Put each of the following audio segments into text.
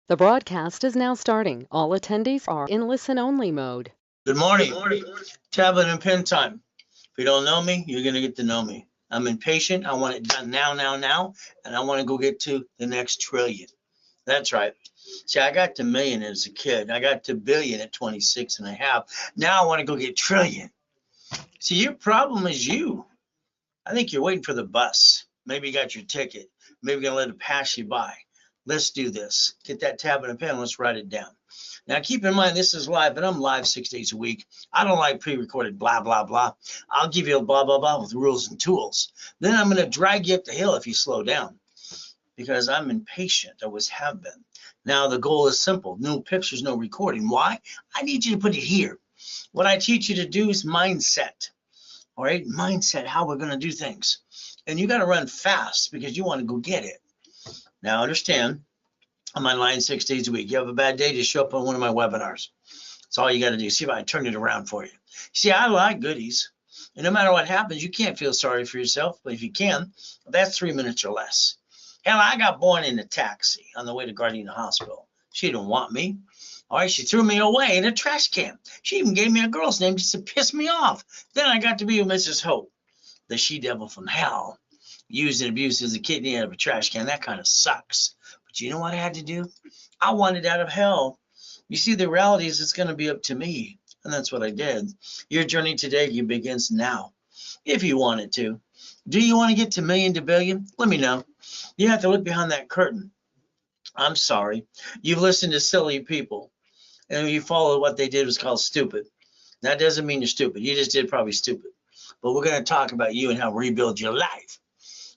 The broadcast is now starting. All attendees are in listen-only mode. Good morning. Tablet and pen time. If you don't know me, you're going to get to know me. I'm impatient. I want it done now, and I want to go get to the next trillion. That's right. See, I got to million as a kid. I got to billion at 26 and a half. Now I want to go get trillion. See, your problem is you. I think you're waiting for the bus. Maybe you got your ticket. Maybe you're going to let it pass you by. Let's do this. Get that tablet and pen. Let's write it down. Now, keep in mind, this is live, and I'm live 6 days a week. I don't like pre-recorded blah, blah, blah. I'll give you a blah, blah, blah with rules and tools. Then I'm going to drag you up the hill if you slow down because I'm impatient. I always have been. Now, the goal is simple. No pictures, no recording. Why? I need you to put it here. What I teach you to do is mindset. All right? Mindset, how we're going to do things. And you got to run fast because you want to go get it. Now, understand, I'm online 6 days a week. You have a bad day, just show up on one of my webinars. That's all you got to do. See if I can turn it around for you. See, I like goodies. And no matter what happens, you can't feel sorry for yourself. But if you can, that's 3 minutes or less. Hell, I got born in a taxi on the way to Gardena Hospital. She didn't want me. All right, she threw me away in a trash can. She even gave me a girl's name just to piss me off. Then I got to be with Mrs. Hope, the she-devil from hell. Used and abused as a kidney out of a trash can. That kind of sucks. But you know what I had to do? I wanted out of hell. You see, the reality is it's going to be up to me. And that's what I did. Your journey today begins now, if you wanted to. Do you want to get to million to billion? Let me know. You have to look behind that curtain. I'm sorry. You've listened to silly people. And you followed what they did was called stupid. That doesn't mean you're stupid. You just did probably stupid. But we're going to talk about you and how to rebuild your life.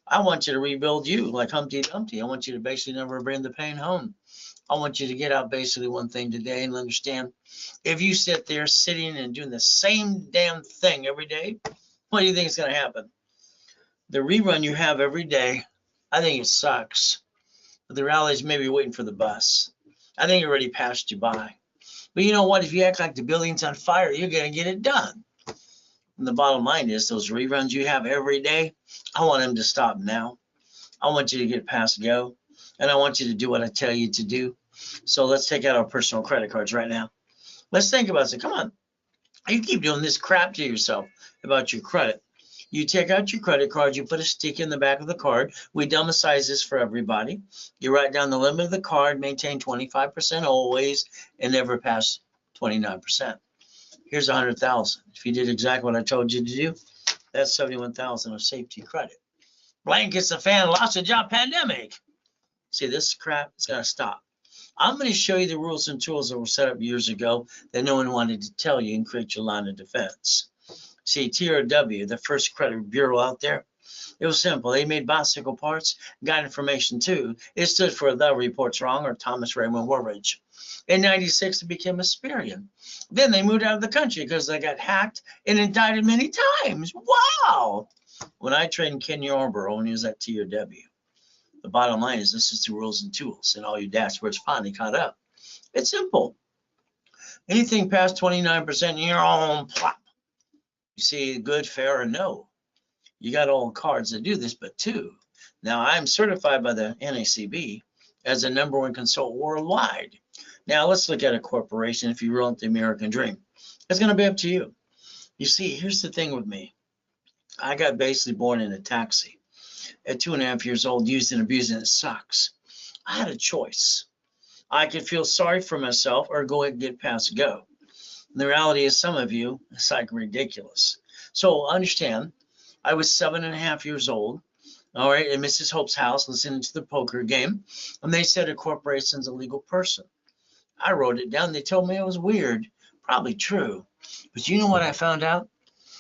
I want you to rebuild you like Humpty Dumpty. I want you to basically never bring the pain home. I want you to get out basically one thing today and understand if you sit there sitting and doing the same damn thing every day, what do you think is going to happen? The rerun you have every day, I think it sucks. But the reality is maybe you're waiting for the bus. I think it already passed you by. But you know what? If you act like the building's on fire, you're going to get it done. And the bottom line is those reruns you have every day, I want them to stop now. I want you to get past go, and I want you to do what I tell you to do. So let's take out our personal credit cards right now. Let's think about it. Come on. You keep doing this crap to yourself about your credit. You take out your credit card, you put a stick in the back of the card. We dumb-size this for everybody. You write down the limit of the card, maintain 25% always, and never pass 29%. Here's 100,000. If you did exactly what I told you to do, that's 71,000 of safety credit. Blankets, the fan, lost a job, pandemic. See, this crap is going to stop. I'm going to show you the rules and tools that were set up years ago that no one wanted to tell you and create your line of defense. See, TRW, the first credit bureau out there, it was simple. They made bicycle parts, got information too. It stood for The Report's Wrong or Thomas Raymond Warridge. In 96, it became Asperian. Then they moved out of the country because they got hacked and indicted many times. Wow! When I trained Ken Yarborough when he was at TRW, the bottom line is this is the rules and tools, and all your dashboards finally caught up. It's simple. Anything past 29%, you're on plop. You see, good, fair, or no. You got all cards that do this, but two. Now, I'm certified by the NACB as the #1 consultant worldwide. Now, let's look at a corporation if you want the American dream. It's going to be up to you. You see, here's the thing with me. I got basically born in a taxi. At 2.5 years old, used and abused, and it sucks. I had a choice. I could feel sorry for myself or go ahead and get past go. And the reality is some of you, it's like ridiculous. So understand, I was 7.5 years old, all right, at Mrs. Hope's house listening to the poker game, and they said a corporation's a legal person. I wrote it down. They told me it was weird. Probably true. But you know what I found out?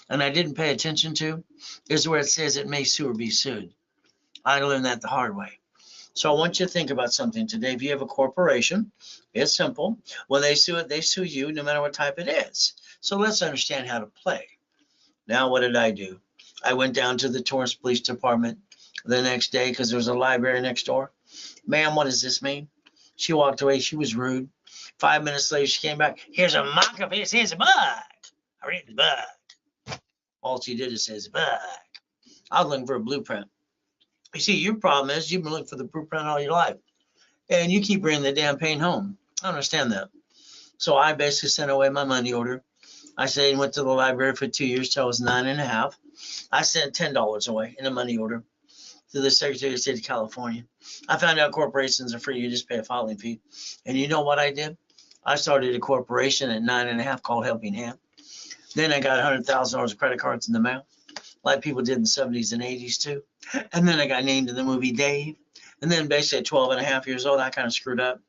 And I didn't pay attention to? Is where it says it may sue or be sued. I learned that the hard way. So I want you to think about something today. If you have a corporation, it's simple. When they sue it, they sue you no matter what type it is. So let's understand how to play. Now, what did I do? I went down to the Torrance Police Department the next day because there was a library next door. Ma'am, what does this mean? She walked away. She was rude. 5 minutes later, she came back. Here's a mock of it. Here's a bug. I read the bug. All she did is says bug. I was looking for a blueprint. You see, your problem is you've been looking for the blueprint all your life. and you keep bringing the damn pain home. I don't understand that. So I basically sent away my money order. I stayed and went to the library for 2 years till I was 9.5. I sent $10 away in a money order to the Secretary of State of California. I found out corporations are free. You just pay a filing fee. And you know what I did? I started a corporation at 9.5 called Helping Hand. Then I got $100,000 of credit cards in the mail, like people did in the 70s and 80s too. And then I got named in the movie Dave. And then basically at 12.5 years old, I kind of screwed up.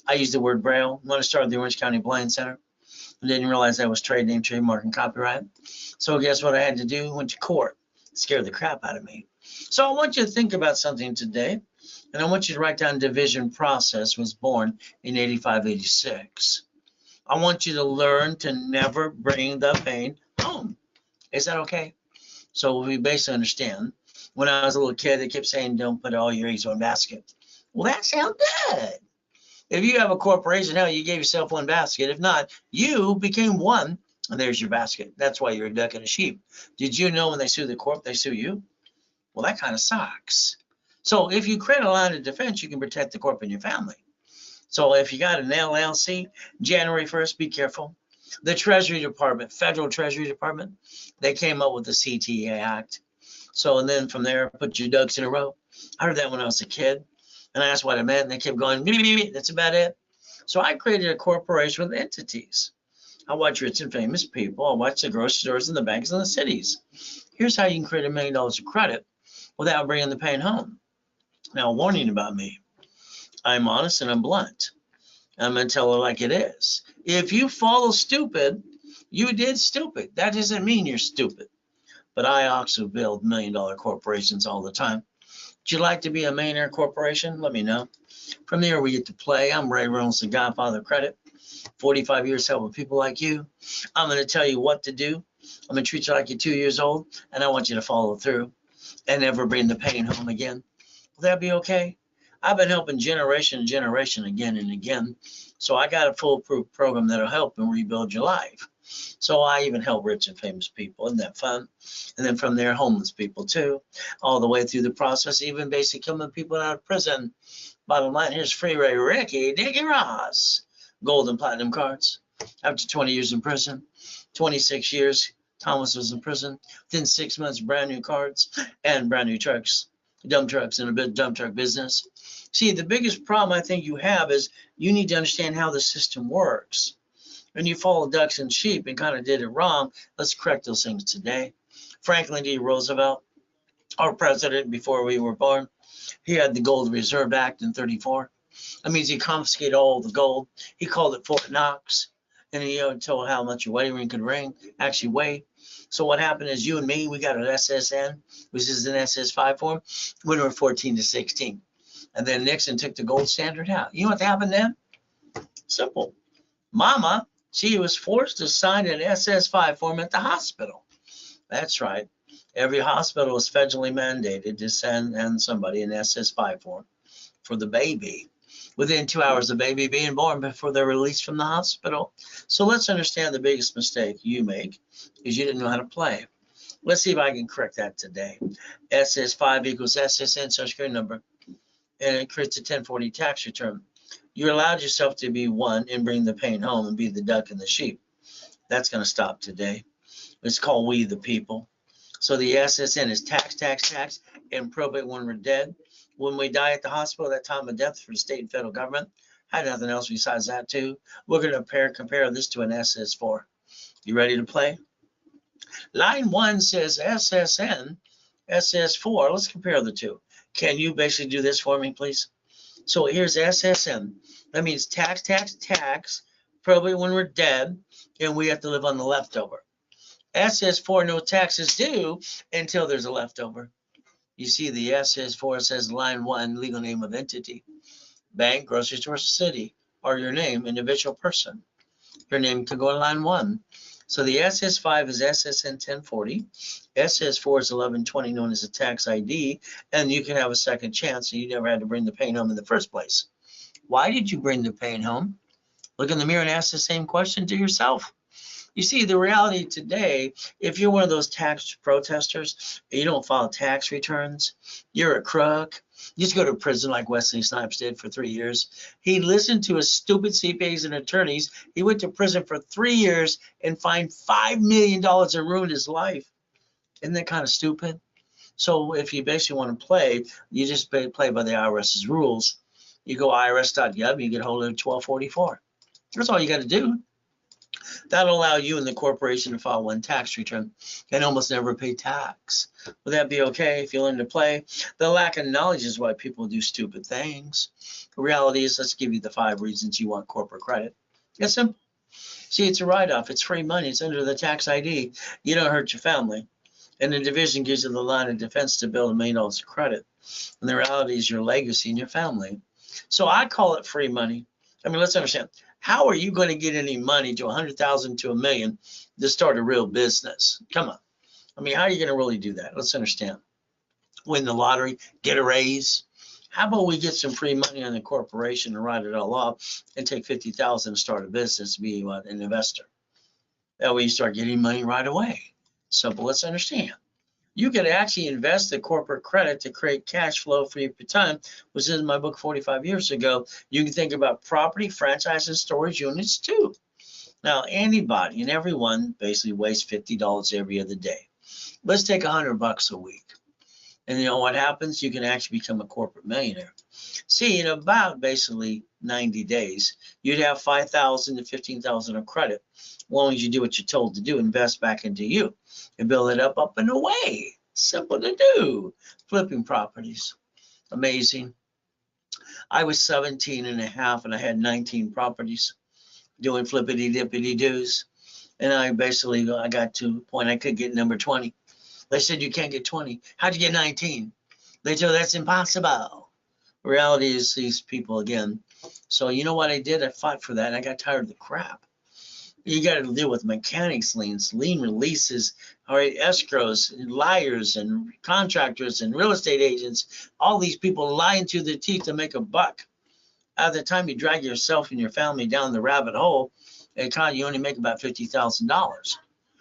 I used the word Braille when I started the Orange County Blind Center. I didn't realize that was trade name, trademark, and copyright. So guess what I had to do? Went to court. It scared the crap out of me. So I want you to think about something today, and I want you to write down division process was born in 85, 86. I want you to learn to never bring the pain home. Is that okay? So we basically understand. When I was a little kid, they kept saying, don't put all your eggs in one basket. Well, that sounds good. If you have a corporation, hell, you gave yourself one basket. If not, you became one, and there's your basket. That's why you're a duck and a sheep. Did you know when they sue the corp, they sue you? Well, that kind of sucks. So if you create a line of defense, you can protect the corp and your family. So if you got an LLC, January 1st, be careful. The Treasury Department, Federal Treasury Department, they came up with the CTA Act. So and then from there, put your ducks in a row. I heard that when I was a kid. And I asked what it meant, and they kept going, that's about it. So I created a corporation with entities. I watch rich and famous people. I watch the grocery stores and the banks and the cities. Here's how you can create $1 million of credit without bringing the pain home. Now, warning about me. I'm honest and I'm blunt. I'm going to tell it like it is. If you follow stupid, you did stupid. That doesn't mean you're stupid. But I also build $1 million corporations all the time. Would you like to be a millionaire corporation? Let me know. From there, we get to play. I'm Ray Reynolds, the Godfather of Credit. 45 years helping people like you. I'm going to tell you what to do. I'm going to treat you like you're 2 years old, and I want you to follow through and never bring the pain home again. Will that be okay? I've been helping generation to generation again and again. So I got a foolproof program that'll help and rebuild your life. So I even help rich and famous people. Isn't that fun? And then from there, homeless people too, all the way through the process, even basically coming people out of prison. Bottom line, here's Freeway Ricky, Dickie Ross, gold and platinum cards. After 20 years in prison, 26 years, Thomas was in prison. Within 6 months, brand new cards and brand new trucks, dump trucks in a bit dump truck business. See, the biggest problem I think you have is you need to understand how the system works. When you follow ducks and sheep and kind of did it wrong, let's correct those things today. Franklin D. Roosevelt, our president before we were born, he had the Gold Reserve Act in 34. That means he confiscated all the gold. He called it Fort Knox. And he told how much your wedding ring could actually weigh. So what happened is you and me, we got an SSN, which is an SS5 form, when we were 14 to 16. And then Nixon took the gold standard out. You know what happened then? Simple. Mama, she was forced to sign an SS5 form at the hospital. That's right. Every hospital is federally mandated to send somebody an SS5 form for the baby. Within 2 hours of the baby being born before they're released from the hospital. So let's understand the biggest mistake you make is you didn't know how to play. Let's see if I can correct that today. SS5 equals SSN social security number. And it creates a 1040 tax return. You allowed yourself to be one and bring the pain home and be the duck and the sheep. That's going to stop today. It's called We the People. So the SSN is tax, tax, tax, and probate when we're dead. When we die at the hospital, that time of death for the state and federal government, had nothing else besides that too. We're going to compare this to an SS4. You ready to play? Line 1 says SSN, SS4. Let's compare the two. Can you basically do this for me, please? So here's SSN. That means tax, tax, tax, probably when we're dead, and we have to live on the leftover. SS4, no taxes due until there's a leftover. You see the SS4 says line 1, legal name of entity. Bank, grocery store, city, or your name, individual person. Your name can go in line 1. So the SS5 is SSN 1040. SS4 is 1120, known as a tax ID, and you can have a second chance, so you never had to bring the pain home in the first place. Why did you bring the pain home? Look in the mirror and ask the same question to yourself. You see, the reality today, if you're one of those tax protesters and you don't file tax returns, you're a crook. You just go to prison like Wesley Snipes did for 3 years. He listened to his stupid CPAs and attorneys. He went to prison for 3 years and fined $5 million and ruined his life. Isn't that kind of stupid? So if you basically want to play, you just play by the IRS's rules. You go irs.gov, you get hold of 1244. That's all you got to do. That'll allow you and the corporation to file one tax return and almost never pay tax. Would that be okay if you learn to play? The lack of knowledge is why people do stupid things. The reality is, let's give you the 5 reasons you want corporate credit. It's simple. See, it's a write-off. It's free money. It's under the tax ID. You don't hurt your family. And the division gives you the line of defense to build $1 million of credit. And the reality is your legacy and your family. So I call it free money. I mean, let's understand. How are you going to get any money to 100,000 to $1 million to start a real business? Come on. I mean, how are you going to really do that? Let's understand. Win the lottery, get a raise. How about we get some free money on the corporation and write it all off and take 50,000 to start a business, be an investor. That way you start getting money right away. Simple, let's understand. You can actually invest the corporate credit to create cash flow for your time, which is in my book 45 years ago. You can think about property, franchise, and storage units too. Now, anybody and everyone basically wastes $50 every other day. Let's take $100 a week. And you know what happens? You can actually become a corporate millionaire. See, in about basically 90 days, you'd have 5,000 to 15,000 of credit. As long as you do what you're told to do, invest back into you and build it up and away. Simple to do. Flipping properties. Amazing. I was 17 and a half and I had 19 properties doing flippity dippity doos. And I got to a point I could get number 20. They said, you can't get 20. How'd you get 19? They told, that's impossible. Reality is these people again. So you know what I did? I fought for that and I got tired of the crap. You got to deal with mechanics liens, lien releases, all right, escrows, liars and contractors and real estate agents. All these people lying through their teeth to make a buck. At the time you drag yourself and your family down the rabbit hole, you only make about $50,000.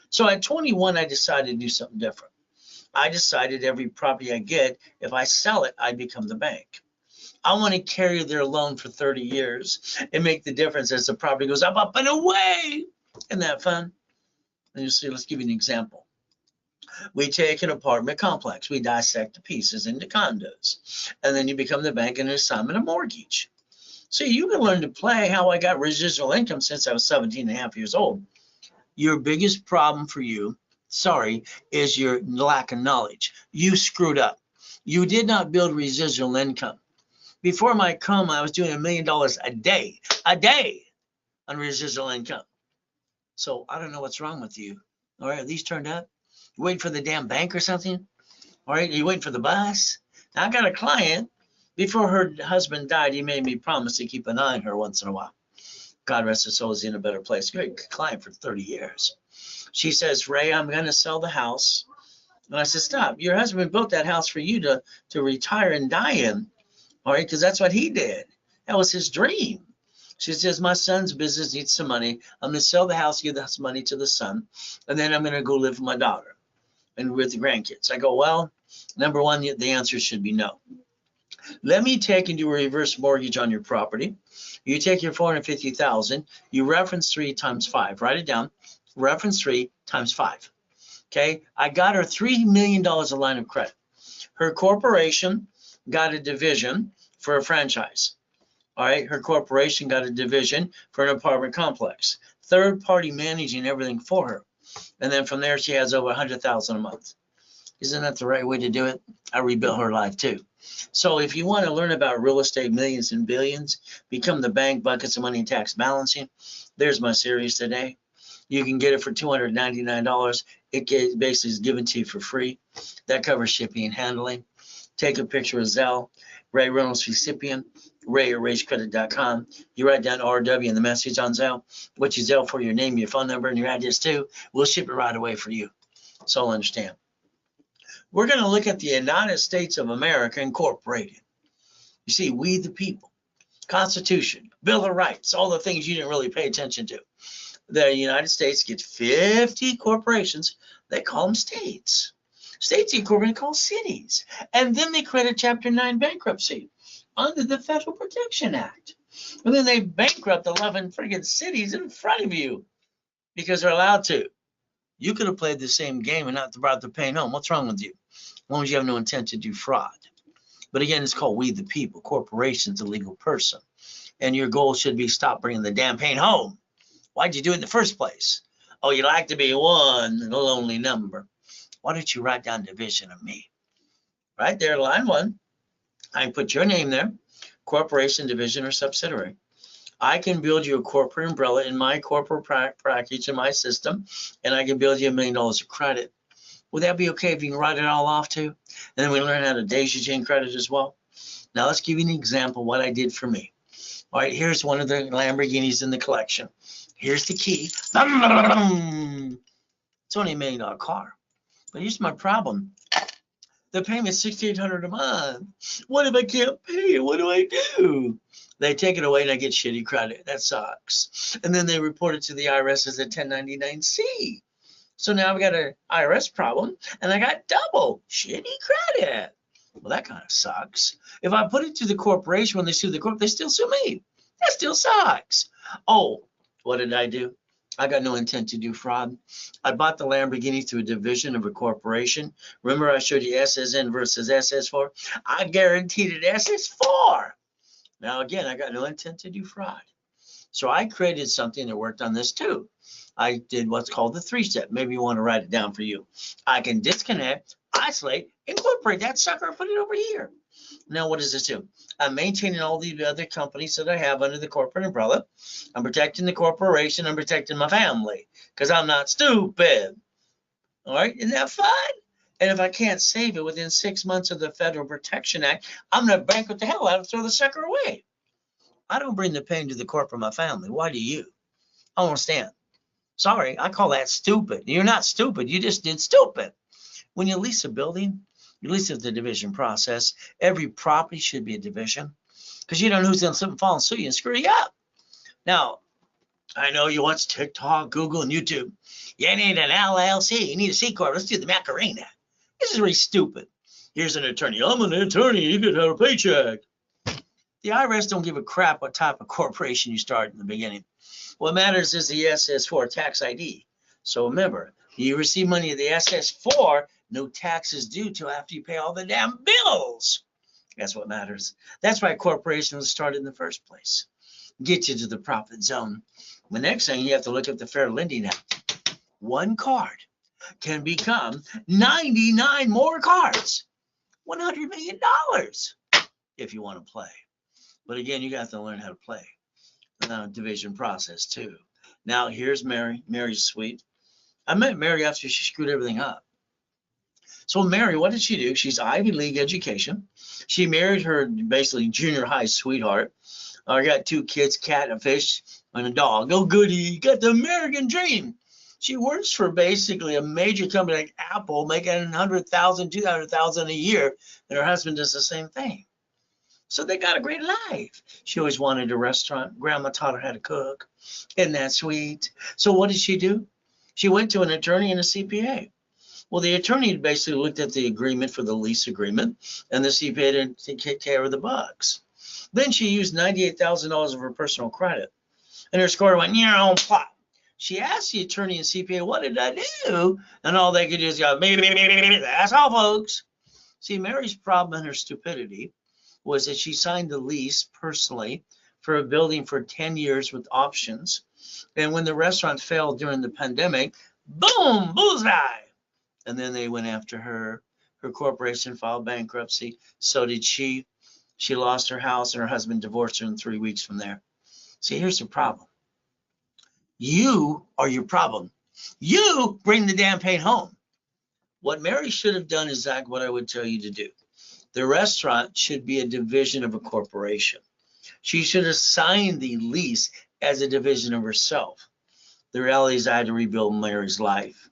So at 21, I decided to do something different. I decided every property I get, if I sell it, I become the bank. I want to carry their loan for 30 years and make the difference as the property goes up and away. Isn't that fun? And you see, let's give you an example. We take an apartment complex. We dissect the pieces into condos. And then you become the bank and assign a mortgage. So you can learn to play how I got residual income since I was 17 and a half years old. Your biggest problem for you, is your lack of knowledge. You screwed up. You did not build residual income. Before my come, I was doing $1 million a day on residual income. So I don't know what's wrong with you. All right, are these turned up? You waiting for the damn bank or something? All right, are you waiting for the bus? Now I got a client. Before her husband died, he made me promise to keep an eye on her once in a while. God rest his soul, is in a better place. Good client for 30 years. She says, Ray, I'm going to sell the house. And I said, stop. Your husband built that house for you to retire and die in. All right, because that's what he did. That was his dream. She says, my son's business needs some money. I'm going to sell the house, give that money to the son, and then I'm going to go live with my daughter and with the grandkids. I go, well, number one, the answer should be no. Let me take and do a reverse mortgage on your property. You take your $450,000, you reference 3 times 5. Write it down. Reference 3 times 5. Okay, I got her $3 million a line of credit. Her corporation got a division for a franchise. All right, her corporation got a division for an apartment complex. Third party managing everything for her. And then from there, she has over $100,000 a month. Isn't that the right way to do it? I rebuilt her life too. So if you want to learn about real estate, millions and billions, become the bank, buckets of money, and tax balancing, there's my series today. You can get it for $299. It basically is given to you for free. That covers shipping and handling. Take a picture of Zelle, Ray Reynolds recipient, ray@raisecredit.com. You write down RW in the message on Zelle, what you Zelle for, your name, your phone number, and your address too. We'll ship it right away for you. So understand. We're going to look at the United States of America Incorporated. You see, we the people, Constitution, Bill of Rights, all the things you didn't really pay attention to. The United States gets 50 corporations. They call them states. States incorporate called cities. And then they create a Chapter 9 bankruptcy under the Federal Protection Act. And then they bankrupt 11 friggin' cities in front of you because they're allowed to. You could have played the same game and not brought the pain home. What's wrong with you? As long as you have no intent to do fraud. But again, it's called we the people. Corporation's a legal person. And your goal should be stop bringing the damn pain home. Why'd you do it in the first place? Oh, you like to be one and a lonely number. Why don't you write down division of me? Right there, line 1. I can put your name there, corporation, division, or subsidiary. I can build you a corporate umbrella in my corporate package in my system, and I can build you $1 million of credit. Would that be okay if you can write it all off too? And then we learn how to daisy chain credit as well. Now let's give you an example of what I did for me. All right, here's one of the Lamborghinis in the collection. Here's the key. It's only $1 million car. But here's my problem. The payment's $6,800 a month. What if I can't pay it? What do I do? They take it away and I get shitty credit. That sucks. And then they report it to the IRS as a 1099-C. So now I've got an IRS problem and I got double shitty credit. Well, that kind of sucks. If I put it to the corporation when they sue the corp, they still sue me. That still sucks. Oh, what did I do? I got no intent to do fraud. I bought the Lamborghini through a division of a corporation. Remember I showed you SSN versus SS4? I guaranteed it SS4. Now, again, I got no intent to do fraud. So I created something that worked on this too. I did what's called the 3-step. Maybe you want to write it down for you. I can disconnect, isolate, incorporate that sucker, and put it over here. Now, what does this do? I'm maintaining all the other companies that I have under the corporate umbrella. I'm protecting the corporation. I'm protecting my family because I'm not stupid. All right, isn't that fun? And if I can't save it within 6 months of the Federal Protection Act, I'm going to bankrupt the hell out of it, throw the sucker away. I don't bring the pain to the corporate my family. Why do you? I don't understand. Sorry, I call that stupid. You're not stupid. You just did stupid. When you lease a building, you lease it the division process. Every property should be a division because you don't know who's going to slip and fall and sue you and screw you up. Now, I know you watch TikTok, Google, and YouTube. You need an LLC. You need a C Corp. Let's do the Macarena. This is really stupid. Here's an attorney. I'm an attorney. You could have a paycheck. The IRS don't give a crap what type of corporation you start in the beginning. What matters is the SS4 tax ID. So remember, you receive money at the SS4, no taxes due till after you pay all the damn bills. That's what matters. That's why corporations was started in the first place. Get you to the profit zone. The next thing, you have to look at the Fair Lending Act. One card can become 99 more cards. $100 million if you want to play. But again, you got to learn how to play. Division process too. Now here's Mary. Mary's sweet. I met Mary after she screwed everything up. So Mary, what did she do? She's Ivy League education. She married her basically junior high sweetheart. I got 2 kids, cat, a fish, and a dog. Oh goody, got the American dream. She works for basically a major company like Apple, making $100,000, $200,000 a year, and her husband does the same thing. So they got a great life. She always wanted a restaurant. Grandma taught her how to cook. Isn't that sweet? So what did she do? She went to an attorney and a CPA. Well, the attorney basically looked at the agreement for the lease agreement, and the CPA didn't take care of the bugs. Then she used $98,000 of her personal credit, and her score went, plop. She asked the attorney and CPA, what did I do? And all they could do is go, that's all, folks. See, Mary's problem and her stupidity was that she signed the lease personally for a building for 10 years with options. And when the restaurant failed during the pandemic, boom, bullseye. And then they went after her. Her corporation filed bankruptcy. So did she. She lost her house and her husband divorced her in 3 weeks from there. See, here's the problem. You are your problem. You bring the damn pain home. What Mary should have done is exactly what I would tell you to do. The restaurant should be a division of a corporation. She should have signed the lease as a division of herself. The reality is I had to rebuild Mary's life,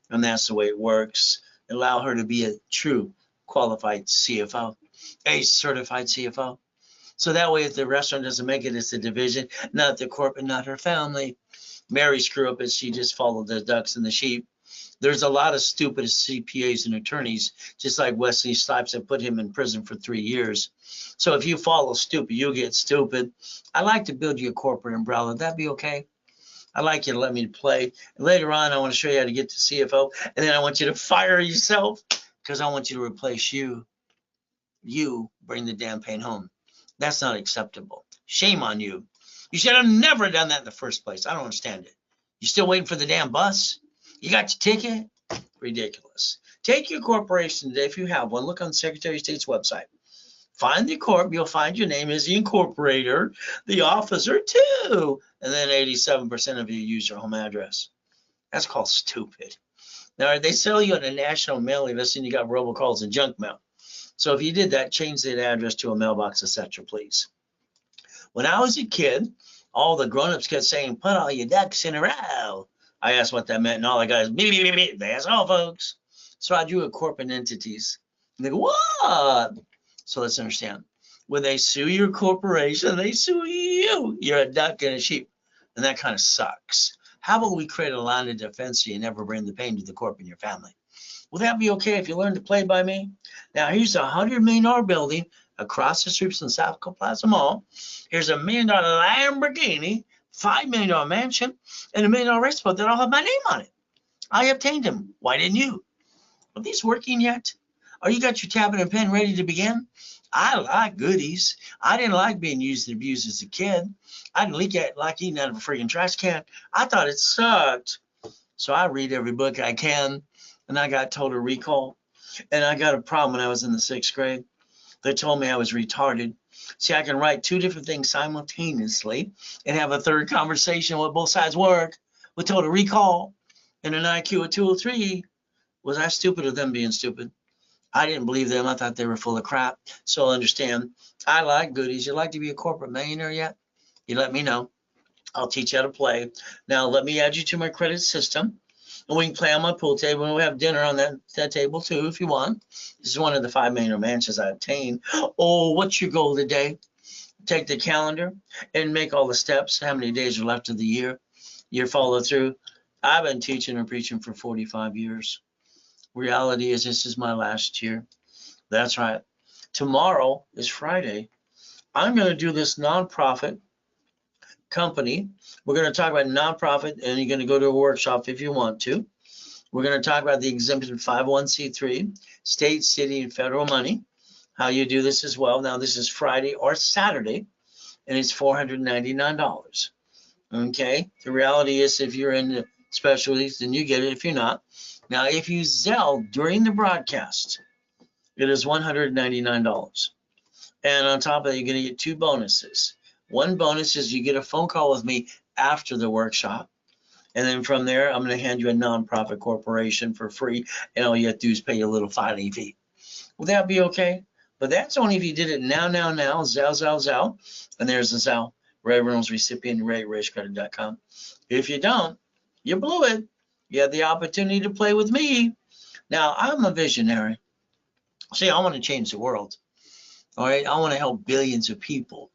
and that's the way it works. Allow her to be a true qualified CFO, a certified CFO. So that way, if the restaurant doesn't make it, it's a division, not the corporate, not her family. Mary screw up as she just followed the ducks and the sheep. There's a lot of stupid CPAs and attorneys, just like Wesley Snipes that put him in prison for 3 years. So if you follow stupid, you'll get stupid. I'd like to build you a corporate umbrella. That'd be okay. I'd like you to let me play. And later on, I want to show you how to get to CFO. And then I want you to fire yourself because I want you to replace you. You bring the damn pain home. That's not acceptable. Shame on you. You should have never done that in the first place. I don't understand it. You still waiting for the damn bus? You got your ticket? Ridiculous. Take your corporation today if you have one. Look on the Secretary of State's website. Find the corp. You'll find your name as the incorporator, the officer too. And then 87% of you use your home address. That's called stupid. Now, they sell you on a national mailing list and you got robocalls and junk mail. So if you did that, change that address to a mailbox, etc., please. When I was a kid, all the grown-ups kept saying, put all your ducks in a row. I asked what that meant, and all I got is, beep, beep, beep, beep. That's all, folks. So I drew a corporate entities. And they go, what? So let's understand. When they sue your corporation, they sue you. You're a duck and a sheep. And that kind of sucks. How about we create a line of defense so you never bring the pain to the corp and your family? Will that be okay if you learn to play by me? Now, here's a $100 million building across the street from the South Plaza Mall. Here's a $1 million Lamborghini, $5 million mansion, and $1 million restaurant that all have my name on it. I obtained them. Why didn't you? Are these working yet? Are you got your tablet and pen ready to begin? I like goodies. I didn't like being used and abused as a kid. I didn't like eating out of a freaking trash can. I thought it sucked. So I read every book I can, and I got told to recall. And I got a problem when I was in the 6th grade. They told me I was retarded. See, I can write 2 different things simultaneously and have a 3rd conversation where both sides work. We're told to recall and an IQ of 203. Was I stupid or them being stupid? I didn't believe them. I thought they were full of crap. So understand, I like goodies. You'd like to be a corporate millionaire yet? You let me know. I'll teach you how to play. Now, let me add you to my credit system. And we can play on my pool table, and we'll have dinner on that table too if you want. This is one of the 5 million mansions I obtained. Oh, what's your goal today? Take the calendar and make all the steps. How many days are left of the year? Your follow through. I've been teaching and preaching for 45 years. Reality is this is my last year. That's right. Tomorrow is Friday. I'm going to do this nonprofit company. We're going to talk about nonprofit, and you're going to go to a workshop if you want to. We're going to talk about the exemption 501c3, state, city, and federal money, how you do this as well. Now, this is Friday or Saturday, and it's $499. Okay? The reality is if you're in the specialties, then you get it. If you're not. Now, if you Zelle during the broadcast, it is $199. And on top of that, you're going to get 2 bonuses. One bonus is you get a phone call with me after the workshop. And then from there, I'm going to hand you a nonprofit corporation for free. And all you have to do is pay a little filing fee. Will that be okay? But that's only if you did it now, Zelle. And there's the Zelle. Ray Reynolds recipient, RayRayCredit.com. If you don't, you blew it. You have the opportunity to play with me. Now, I'm a visionary. See, I want to change the world. All right? I want to help billions of people.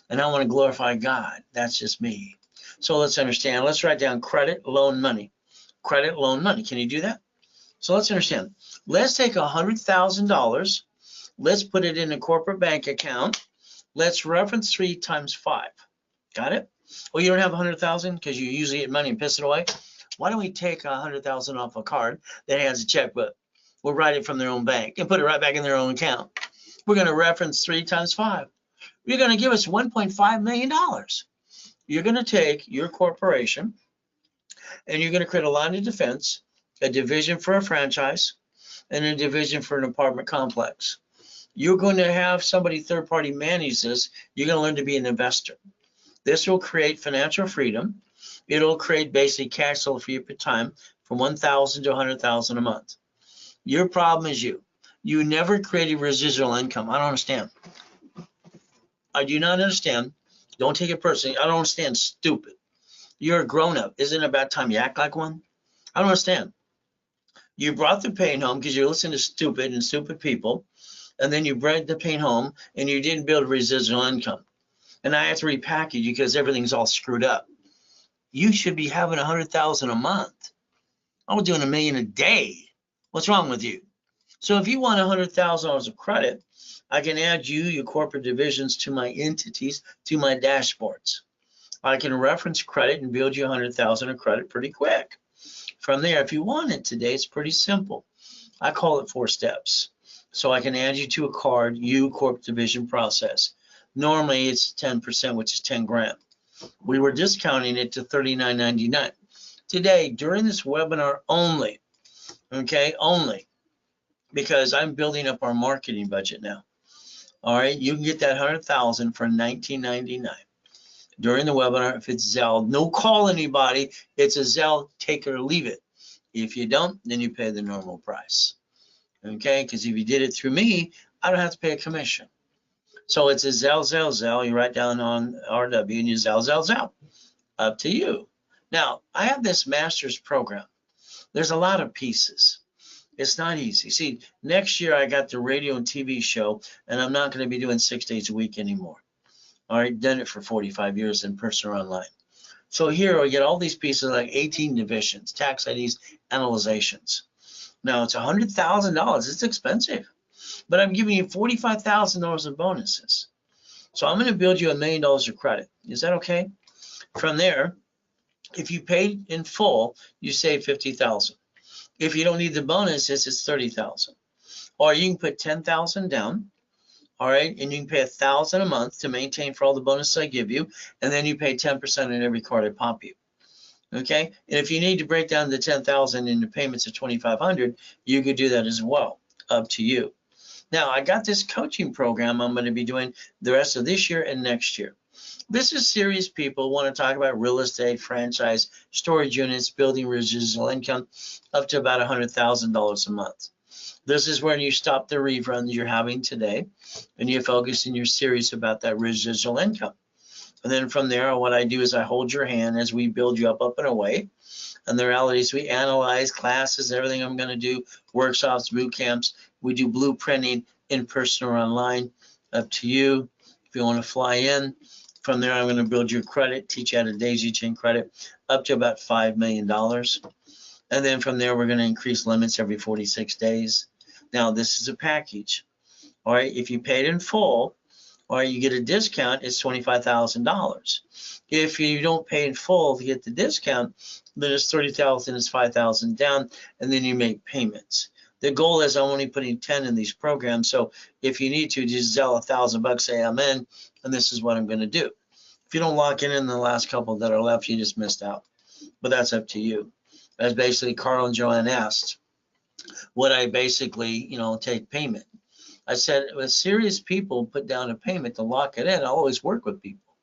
And I want to glorify God. That's just me. So let's understand. Let's write down credit, loan, money. Credit, loan, money. Can you do that? So let's understand. Let's take $100,000. Let's put it in a corporate bank account. Let's reference 3 times 5. Got it? Well, you don't have 100,000 because you usually get money and piss it away. Why don't we take 100,000 off a card that has a checkbook? We'll write it from their own bank and put it right back in their own account. We're going to reference 3 times 5. You're going to give us $1.5 million. You're going to take your corporation and you're going to create a line of defense, a division for a franchise, and a division for an apartment complex. You're going to have somebody third-party manage this. You're going to learn to be an investor. This will create financial freedom. It'll create basically cash flow for you per time from $1,000 to $100,000 a month. Your problem is you. You never created residual income. I don't understand. I do not understand. Don't take it personally. I don't understand. Stupid. You're a grown-up. Isn't it about time you act like one? I don't understand. You brought the pain home because you're listening to stupid people, and then you brought the pain home and you didn't build residual income. And I have to repackage you because everything's all screwed up. you should be having 100,000 a month. I was doing $1 million a day. What's wrong with you? So if you want $100,000 of credit, I can add you, your corporate divisions, to my entities, to my dashboards. I can reference credit and build you 100,000 of credit pretty quick. From there, if you want it today, it's pretty simple. I call it 4 steps. So I can add you to a card, you corporate division process. Normally it's 10%, which is 10 grand. We were discounting it to $39.99. Today, during this webinar only, okay, only, because I'm building up our marketing budget now. All right, you can get that 100,000 for $19.99 during the webinar. If it's Zelle, no call anybody. It's a Zelle, take it or leave it. If you don't, then you pay the normal price. Okay, because if you did it through me, I don't have to pay a commission. So it's a Zelle. You write down on RW and you Zelle. Up to you. Now, I have this master's program. There's a lot of pieces. It's not easy. See, next year I got the radio and TV show, and I'm not going to be doing 6 days a week anymore. All right, done it for 45 years in person or online. So here I get all these pieces, like 18 divisions, tax IDs, analyzations. Now it's $100,000. It's expensive, but I'm giving you $45,000 of bonuses. So I'm going to build you $1 million of credit. Is that okay? From there, if you paid in full, you save $50,000. If you don't need the bonuses, it's $30,000. Or you can put $10,000 down, all right, and you can pay $1,000 a month to maintain for all the bonuses I give you, and then you pay 10% on every card I pop you. Okay, and if you need to break down the $10,000 into payments of $2,500, you could do that as well. Up to you. Now, I got this coaching program I'm going to be doing the rest of this year and next year. This is serious people want to talk about real estate, franchise, storage units, building residual income up to about $100,000 a month. This is when you stop the reruns you're having today and you focus and you're serious about that residual income. And then from there, what I do is I hold your hand as we build you up and away. And the reality is we analyze classes, everything I'm going to do, workshops, boot camps. We do blueprinting in person or online. Up to you if you want to fly in. From there, I'm going to build your credit, teach you how to daisy chain credit up to about $5 million. And then from there, we're going to increase limits every 46 days. Now, this is a package. All right, if you paid in full, or you get a discount, it's $25,000. If you don't pay in full to get the discount, then it's $30,000, it's $5,000 down, and then you make payments. The goal is I'm only putting 10 in these programs, so if you need to, just sell $1,000, say I'm in, and this is what I'm going to do. If you don't lock in the last couple that are left, you just missed out. But that's up to you. As basically Carl and Joanne asked, would I basically, take payment? I said, with serious people put down a payment to lock it in, I always work with people,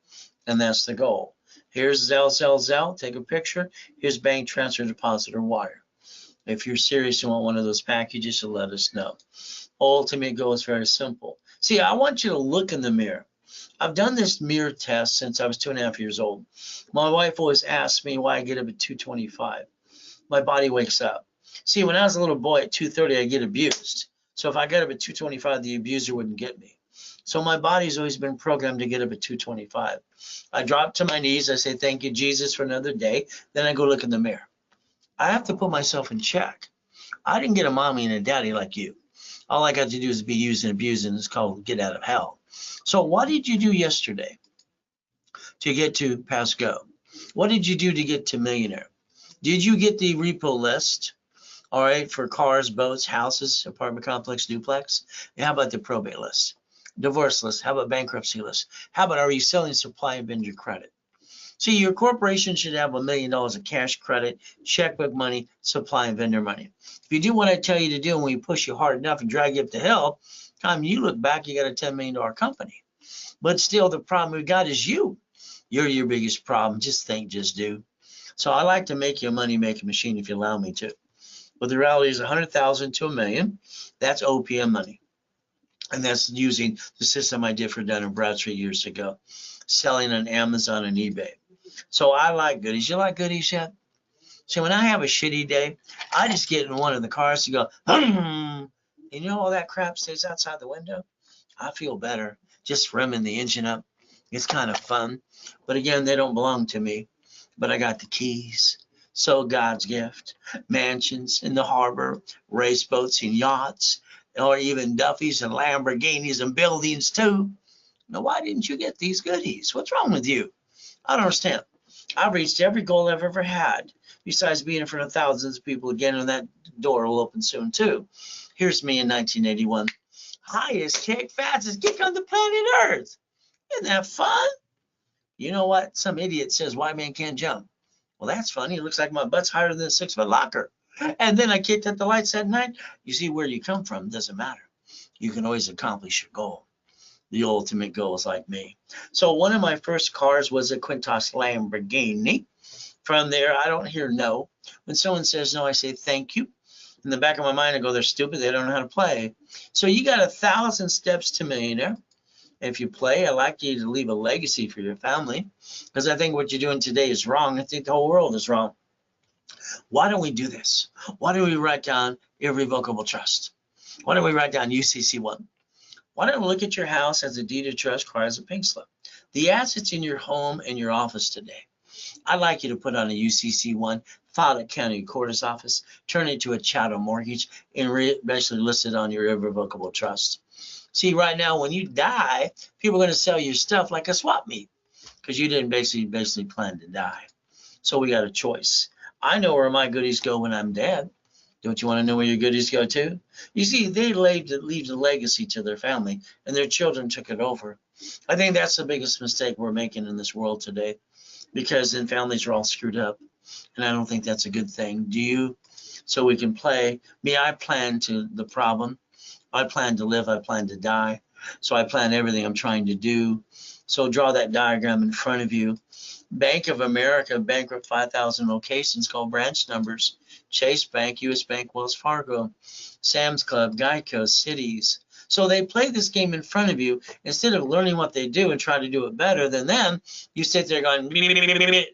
and that's the goal. Here's Zelle, take a picture. Here's bank transfer, deposit, or wire. If you're serious and want one of those packages, so let us know. Ultimate goal is very simple. See, I want you to look in the mirror. I've done this mirror test since I was 2.5 years old. My wife always asks me why I get up at 2:25. My body wakes up. See, when I was a little boy at 2:30, I get abused. So if I got up at 2:25, the abuser wouldn't get me. So my body's always been programmed to get up at 2:25. I drop to my knees. I say, thank you, Jesus, for another day. Then I go look in the mirror. I have to put myself in check. I didn't get a mommy and a daddy like you. All I got to do is be used and abused, and it's called get out of hell. So what did you do yesterday to get to pass go? What did you do to get to millionaire? Did you get the repo list? All right, for cars, boats, houses, apartment complex, duplex. And how about the probate list? Divorce list? How about bankruptcy list? How about are you selling supply and vendor credit? See, your corporation should have $1 million of cash credit, checkbook money, supply and vendor money. If you do what I tell you to do and we push you hard enough and drag you up the hill, time you look back, you got a $10 million company. But still, the problem we got is you. You're your biggest problem. Just think, just do. So I like to make you a money-making machine if you allow me to. But the reality is 100,000 to $1 million. That's OPM money. And that's using the system I did for Dun & Bradstreet years ago, selling on Amazon and eBay. So I like goodies. You like goodies yet? See, when I have a shitty day, I just get in one of the cars to go, and all that crap stays outside the window. I feel better just revving the engine up. It's kind of fun. But again, they don't belong to me. but I got the keys. So God's gift, mansions in the harbor, race boats and yachts, or even Duffys and Lamborghinis and buildings too. Now, why didn't you get these goodies? What's wrong with you? I don't understand. I've reached every goal I've ever had, besides being in front of thousands of people again, and that door will open soon too. Here's me in 1981. Highest kick, fastest kick on the planet Earth. Isn't that fun? You know what? Some idiot says white man can't jump. Well, that's funny. It looks like my butt's higher than a 6-foot locker. And then I kicked at the lights that night. You see, where you come from doesn't matter. You can always accomplish your goal. The ultimate goal is like me. So one of my first cars was a Quintos Lamborghini. From there, I don't hear no. When someone says no, I say thank you. In the back of my mind, I go, they're stupid. They don't know how to play. So you got 1,000 steps to millionaire. If you play, I'd like you to leave a legacy for your family, because I think what you're doing today is wrong. I think the whole world is wrong. Why don't we do this? Why don't we write down irrevocable trust? Why don't we write down UCC1? Why don't we look at your house as a deed of trust requires a pink slip? The assets in your home and your office today. I'd like you to put on a UCC1, file at county recorder's office, turn it to a chattel mortgage, and basically list it on your irrevocable trust. See, right now, when you die, people are going to sell your stuff like a swap meet, because you didn't basically plan to die. So we got a choice. I know where my goodies go when I'm dead. Don't you want to know where your goodies go to? You see, they leave a legacy to their family, and their children took it over. I think that's the biggest mistake we're making in this world today, because then families are all screwed up, and I don't think that's a good thing. Do you? So we can play. Me, I plan to the problem. I plan to live. I plan to die. So I plan everything I'm trying to do. So draw that diagram in front of you. Bank of America bankrupt 5,000 locations called branch numbers. Chase Bank, US Bank, Wells Fargo, Sam's Club, Geico, Cities. So they play this game in front of you. Instead of learning what they do and try to do it better than them, you sit there going,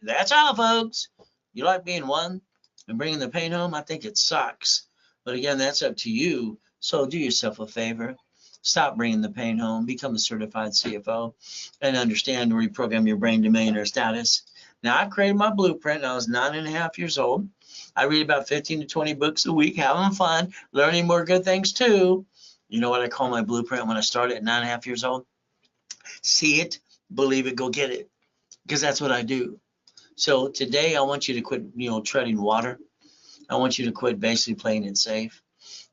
that's all, folks. You like being one and bringing the pain home? I think it sucks. But again, that's up to you. So do yourself a favor. Stop bringing the pain home. Become a certified CFO and understand to reprogram your brain to millionaire status. Now, I created my blueprint. I was 9.5 years old. I read about 15 to 20 books a week, having fun, learning more good things too. You know what I call my blueprint when I started at 9.5 years old? See it, believe it, go get it. Because that's what I do. So today I want you to quit, treading water. I want you to quit basically playing it safe.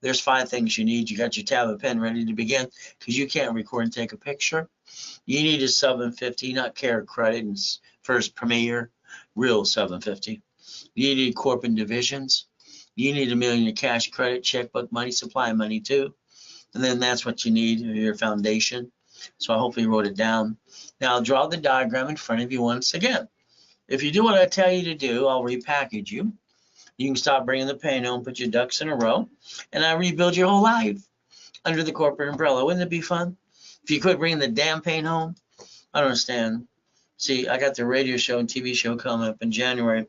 There's 5 things you need. You got your tab and pen ready to begin, because you can't record and take a picture. You need a 750, not care credit and first Premier, real 750. You need corporate divisions. You need $1 million in cash credit, checkbook money, supply money too. And then that's what you need, your foundation. So I hopefully wrote it down. Now draw the diagram in front of you once again. If you do what I tell you to do, I'll repackage you. You can stop bringing the pain home, put your ducks in a row, and I rebuild your whole life under the corporate umbrella. Wouldn't it be fun? If you quit bringing the damn pain home? I don't understand. See, I got the radio show and TV show coming up in January,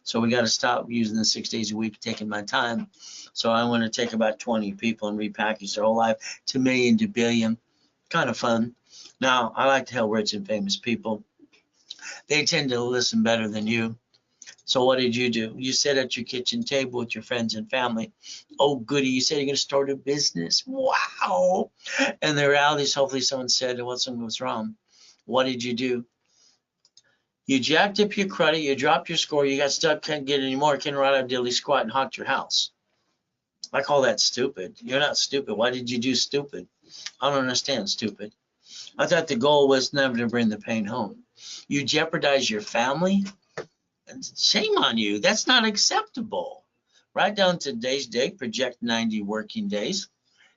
so we got to stop using the 6 days a week, taking my time. So I want to take about 20 people and repackage their whole life to million to billion. Kind of fun. Now, I like to help rich and famous people. They tend to listen better than you. So what did you do? You sat at your kitchen table with your friends and family. Oh, goody, you said you're going to start a business. Wow. And the reality is, hopefully someone said, well, something was wrong. What did you do? You jacked up your credit, you dropped your score, you got stuck, can't get any more, can't ride out dilly squat and hawked your house. I call that stupid. You're not stupid. Why did you do stupid? I don't understand stupid. I thought the goal was never to bring the pain home. You jeopardize your family? Shame on you. That's not acceptable. Write down today's date, project 90 working days,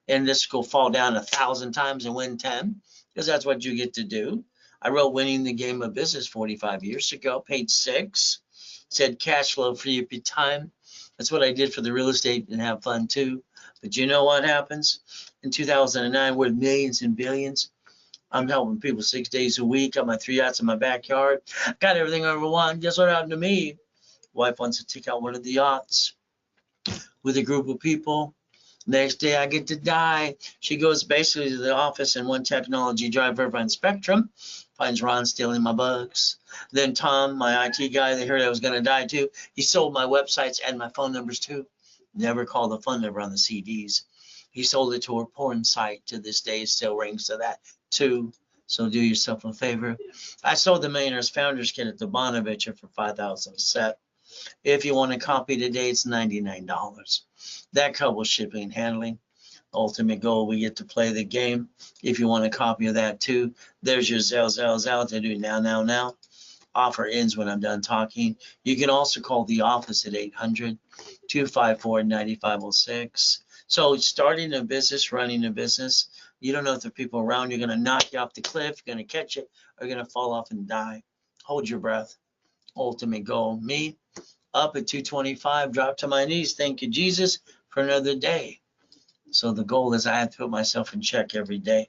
and this will fall down 1,000 times and win 10, because that's what you get to do. I wrote Winning the Game of Business 45 years ago, page 6, said cash flow free up your time. That's what I did for the real estate and have fun too. But you know what happens? In 2009, we're millions and billions. I'm helping people 6 days a week. Got my 3 yachts in my backyard. Got everything I ever want. Guess what happened to me? Wife wants to take out one of the yachts with a group of people. Next day I get to die. She goes basically to the office and one technology driver on Spectrum finds Ron stealing my bugs. Then Tom, my IT guy, they heard I was going to die too. He sold my websites and my phone numbers too. Never called the phone number on the CDs. He sold it to a porn site. To this day, it still rings to that too. So do yourself a favor. I sold the Millionaires Founders Kit at the Bonaventure for $5,000 a set. If you want a copy today, it's $99. That covers shipping and handling. Ultimate goal, we get to play the game. If you want a copy of that too, there's your Zell to do now. Offer ends when I'm done talking. You can also call the office at 800-254-9506. So starting a business, running a business, you don't know if the people around you are going to knock you off the cliff, going to catch it, or going to fall off and die. Hold your breath. Ultimate goal. Me, up at 225, drop to my knees. Thank you, Jesus, for another day. So the goal is I have to put myself in check every day.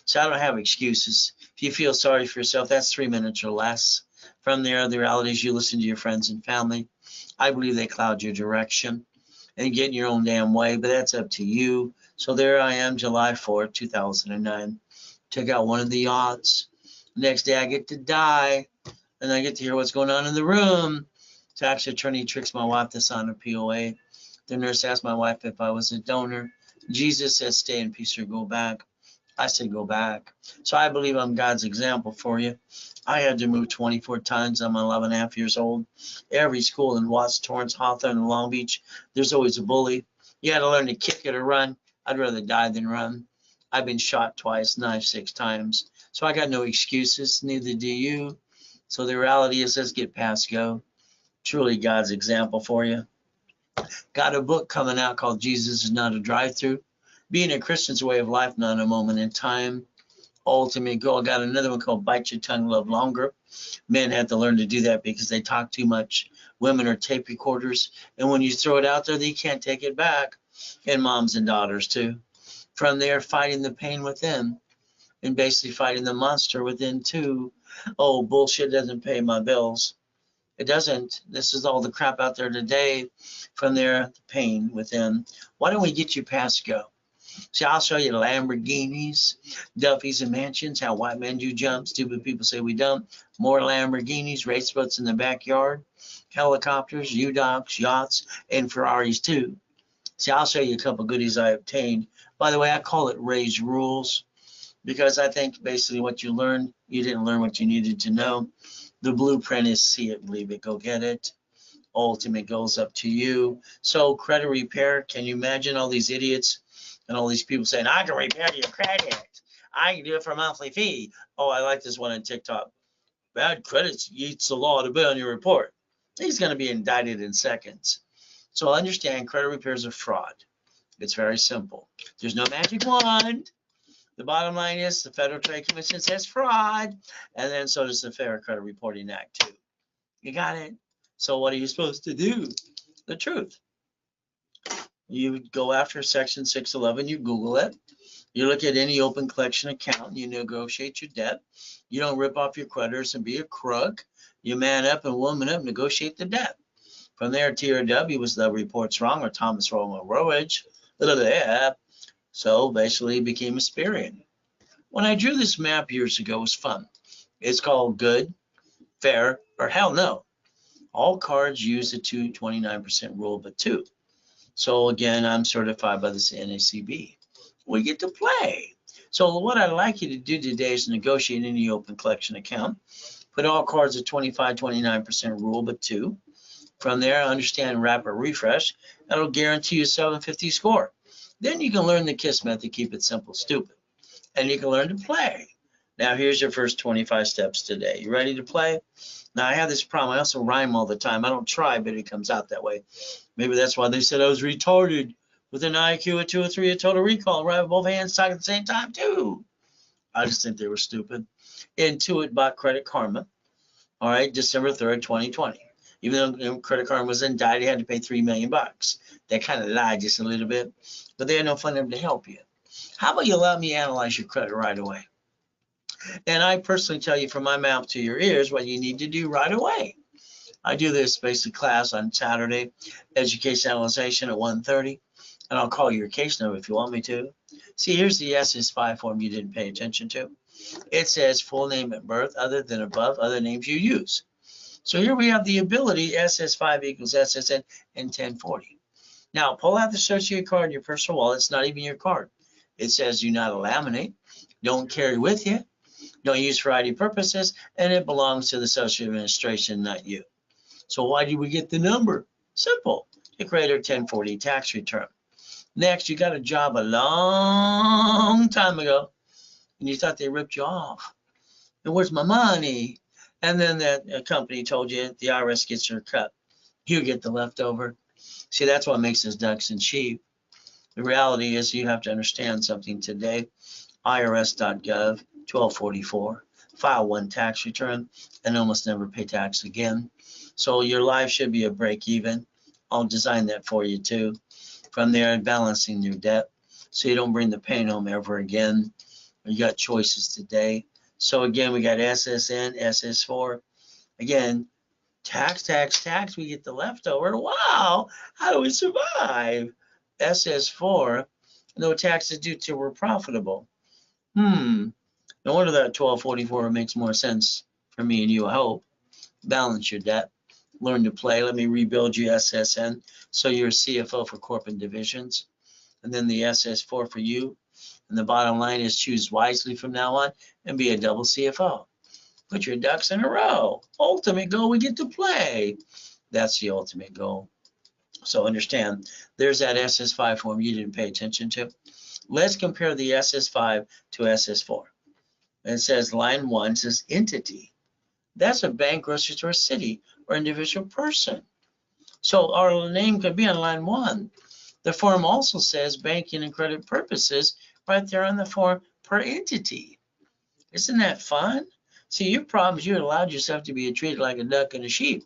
So I don't have excuses. If you feel sorry for yourself, that's 3 minutes or less. From there, the reality is you listen to your friends and family. I believe they cloud your direction and get in your own damn way, but that's up to you. So there I am, July 4th, 2009. Took out one of the yachts. Next day I get to die, and I get to hear what's going on in the room. Tax attorney tricks my wife to sign a POA. The nurse asked my wife if I was a donor. Jesus said, stay in peace or go back. I said, go back. So I believe I'm God's example for you. I had to move 24 times. I'm 11 and a half years old. Every school in Watts, Torrance, Hawthorne, and Long Beach, there's always a bully. You had to learn to kick it or run. I'd rather die than run. I've been shot twice, knifed 6 times. So I got no excuses. Neither do you. So the reality is, let's get past go. Truly God's example for you. Got a book coming out called Jesus is Not a Drive-Through. Being a Christian's way of life, not a moment in time. Ultimate goal. Got another one called Bite Your Tongue, Love Longer. Men have to learn to do that because they talk too much. Women are tape recorders. And when you throw it out there, they can't take it back. And moms and daughters too. From there, fighting the pain within. And basically fighting the monster within too. Oh, bullshit doesn't pay my bills. It doesn't. This is all the crap out there today. From there, the pain within. Why don't we get you past go? See, I'll show you Lamborghinis, Duffys, and mansions, how white men do jump. Stupid people say we don't. More Lamborghinis, race boats in the backyard, helicopters, U-Docks, yachts, and Ferraris too. See, I'll show you a couple goodies I obtained. By the way, I call it Ray's Rules because I think basically what you learned, you didn't learn what you needed to know. The blueprint is see it, believe it, go get it. Ultimate goes up to you. So credit repair, can you imagine all these idiots and all these people saying, I can repair your credit. I can do it for a monthly fee. Oh, I like this one on TikTok. Bad credit eats the law to be on your report. He's going to be indicted in seconds. So understand credit repair is a fraud. It's very simple. There's no magic wand. The bottom line is the Federal Trade Commission says fraud, and then so does the Fair Credit Reporting Act too. You got it? So what are you supposed to do? The truth. You go after Section 611, you Google it. You look at any open collection account, you negotiate your debt. You don't rip off your creditors and be a crook. You man up and woman up, negotiate the debt. From there, TRW was the report's wrong, or Thomas Roman Rowage. So basically it became a Spirian. When I drew this map years ago, it was fun. It's called good, fair, or hell no. All cards use the 29% rule, but 2. So again, I'm certified by the NACB. We get to play. So what I'd like you to do today is negotiate any open collection account. Put all cards at 29% rule, but 2. From there, understand rapid refresh. That'll guarantee you a 750 score. Then you can learn the KISS method, keep it simple, stupid. And you can learn to play. Now here's your first 25 steps today. You ready to play? Now I have this problem. I also rhyme all the time. I don't try, but it comes out that way. Maybe that's why they said I was retarded with an IQ of 2 or 3, a total recall, right? With both hands talking at the same time too. I just think they were stupid. Intuit bought Credit Karma. All right, December 3rd, 2020. Even though Credit Karma was indicted, he had to pay $3 million. They kind of lied just a little bit, but they had no funding to help you. How about you allow me to analyze your credit right away? And I personally tell you from my mouth to your ears what you need to do right away. I do this basic class on Saturday, education analyzation at 1:30. And I'll call your case number if you want me to. See, here's the SS5 form you didn't pay attention to. It says full name at birth, other than above, other names you use. So here we have the ability SS5 equals SSN and 1040. Now pull out the associate card in your personal wallet. It's not even your card. It says do not laminate, don't carry with you, don't use for ID purposes, and it belongs to the Social Administration, not you. So why do we get the number? Simple. To create our 1040 tax return. Next, you got a job a long time ago, and you thought they ripped you off. And where's my money? And then that company told you the IRS gets their cut. You get the leftover. See, that's what makes us ducks and sheep. The reality is you have to understand something today. IRS.gov, 1244. File one tax return and almost never pay tax again. So your life should be a break even. I'll design that for you too. From there, balancing your debt so you don't bring the pain home ever again. You got choices today. So again, we got SSN, SS4. Again, tax, we get the leftover. Wow, how do we survive? SS4, no taxes due till we're profitable. No wonder that 1244 makes more sense for me and you, I hope. Balance your debt. Learn to play. Let me rebuild you SSN. So you're a CFO for corporate divisions. And then the SS4 for you. And the bottom line is choose wisely from now on and be a double CFO. Put your ducks in a row. Ultimate goal, we get to play. That's the ultimate goal. So understand, there's that SS5 form you didn't pay attention to. Let's compare the SS5 to SS4. It says line 1 says entity. That's a bank, grocery store, city, or individual person. So our name could be on line 1. The form also says banking and credit purposes right there on the form per entity. Isn't that fun? See, your problem is you allowed yourself to be treated like a duck and a sheep.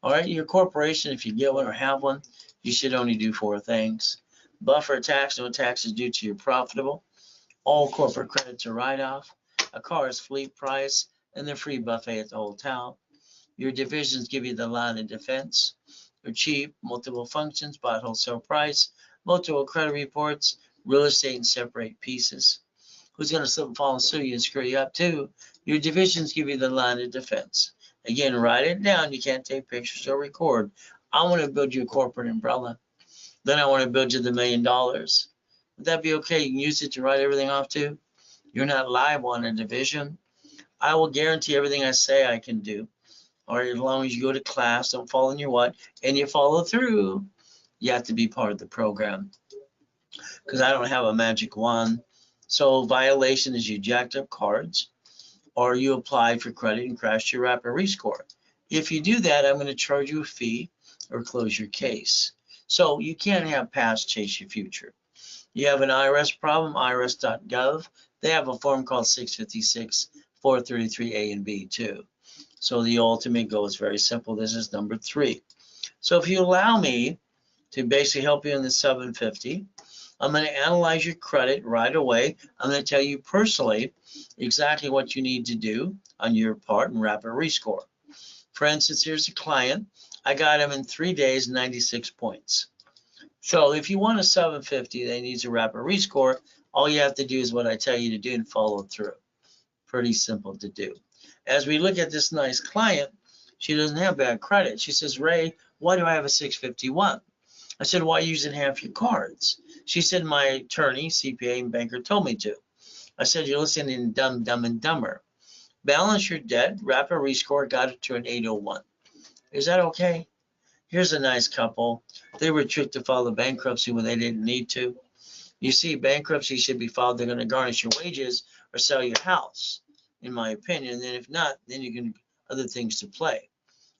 All right, your corporation, if you get one or have one, you should only do 4 things. Buffer tax, no taxes due to your profitable. All corporate credits are write-off. A car is fleet price, and the free buffet at the hotel. Your divisions give you the line of defense. They're cheap, multiple functions, bought wholesale price, multiple credit reports, real estate in separate pieces. Who's going to slip and fall and sue you and screw you up too? Your divisions give you the line of defense. Again, write it down. You can't take pictures or record. I want to build you a corporate umbrella. Then I want to build you the $1 million. Would that be okay? You can use it to write everything off too. You're not liable on a division. I will guarantee everything I say I can do. Or as long as you go to class, don't fall in your what, and you follow through. You have to be part of the program. Because I don't have a magic wand. So violation is you jacked up cards, or you applied for credit and crashed your rapid rescore. If you do that, I'm going to charge you a fee or close your case. So you can't have past chase your future. You have an IRS problem, irs.gov. They have a form called 656 433A and B too. So the ultimate goal is very simple. This is number 3. So if you allow me to basically help you in the 750, I'm going to analyze your credit right away. I'm going to tell you personally exactly what you need to do on your part and rapid rescore. For instance, here's a client. I got him in 3 days, 96 points. So if you want a 750 that needs a rapid rescore, all you have to do is what I tell you to do and follow through. Pretty simple to do. As we look at this nice client, she doesn't have bad credit. She says, Ray, why do I have a 651? I said, why using half your cards? She said, my attorney, CPA, and banker told me to. I said, you're listening to Dumb and Dumber. Balance your debt, rapid rescore, got it to an 801. Is that okay? Here's a nice couple. They were tricked to file a bankruptcy when they didn't need to. You see, bankruptcy should be filed. They're going to garnish your wages or sell your house, in my opinion. And then if not, then you can other things to play.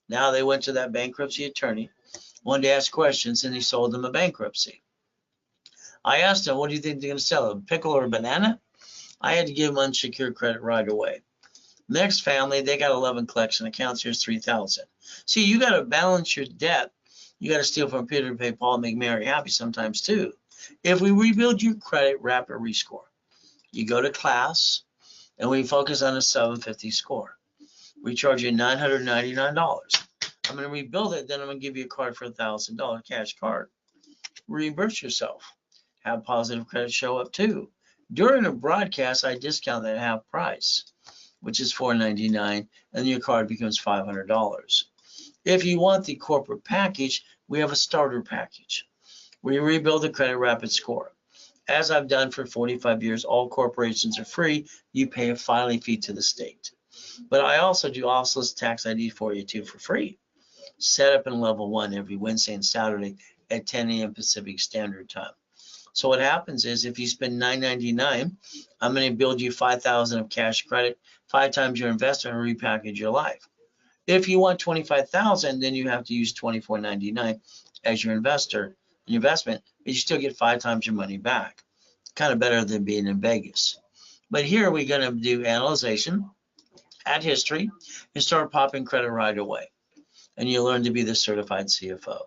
Now they went to that bankruptcy attorney, wanted to ask questions, and he sold them a bankruptcy. I asked him, what do you think they're going to sell, a pickle or a banana? I had to give them unsecured credit right away. Next family, they got 11 collection accounts. Here's 3,000. See, you got to balance your debt. You got to steal from Peter to pay Paul, make Mary happy sometimes too. If we rebuild your credit, rapid rescore. You go to class, and we focus on a 750 score. We charge you $999. I'm going to rebuild it, then I'm going to give you a card for $1,000 cash card. reimburse yourself. Have positive credit show up too. During a broadcast, I discount that half price, which is $4.99, and your card becomes $500. If you want the corporate package, we have a starter package. We rebuild the credit rapid score. As I've done for 45 years, all corporations are free. You pay a filing fee to the state. But I also do lossless tax ID for you too for free. Set up in level 1 every Wednesday and Saturday at 10 a.m. Pacific Standard Time. So what happens is if you spend $9.99, I'm going to build you $5,000 of cash credit, 5 times your investment, and repackage your life. If you want $25,000, then you have to use $24.99 as your investment, but you still get 5 times your money back. Kind of better than being in Vegas. But here we're going to do analyzation, add history, and start popping credit right away. And you learn to be the certified CFO.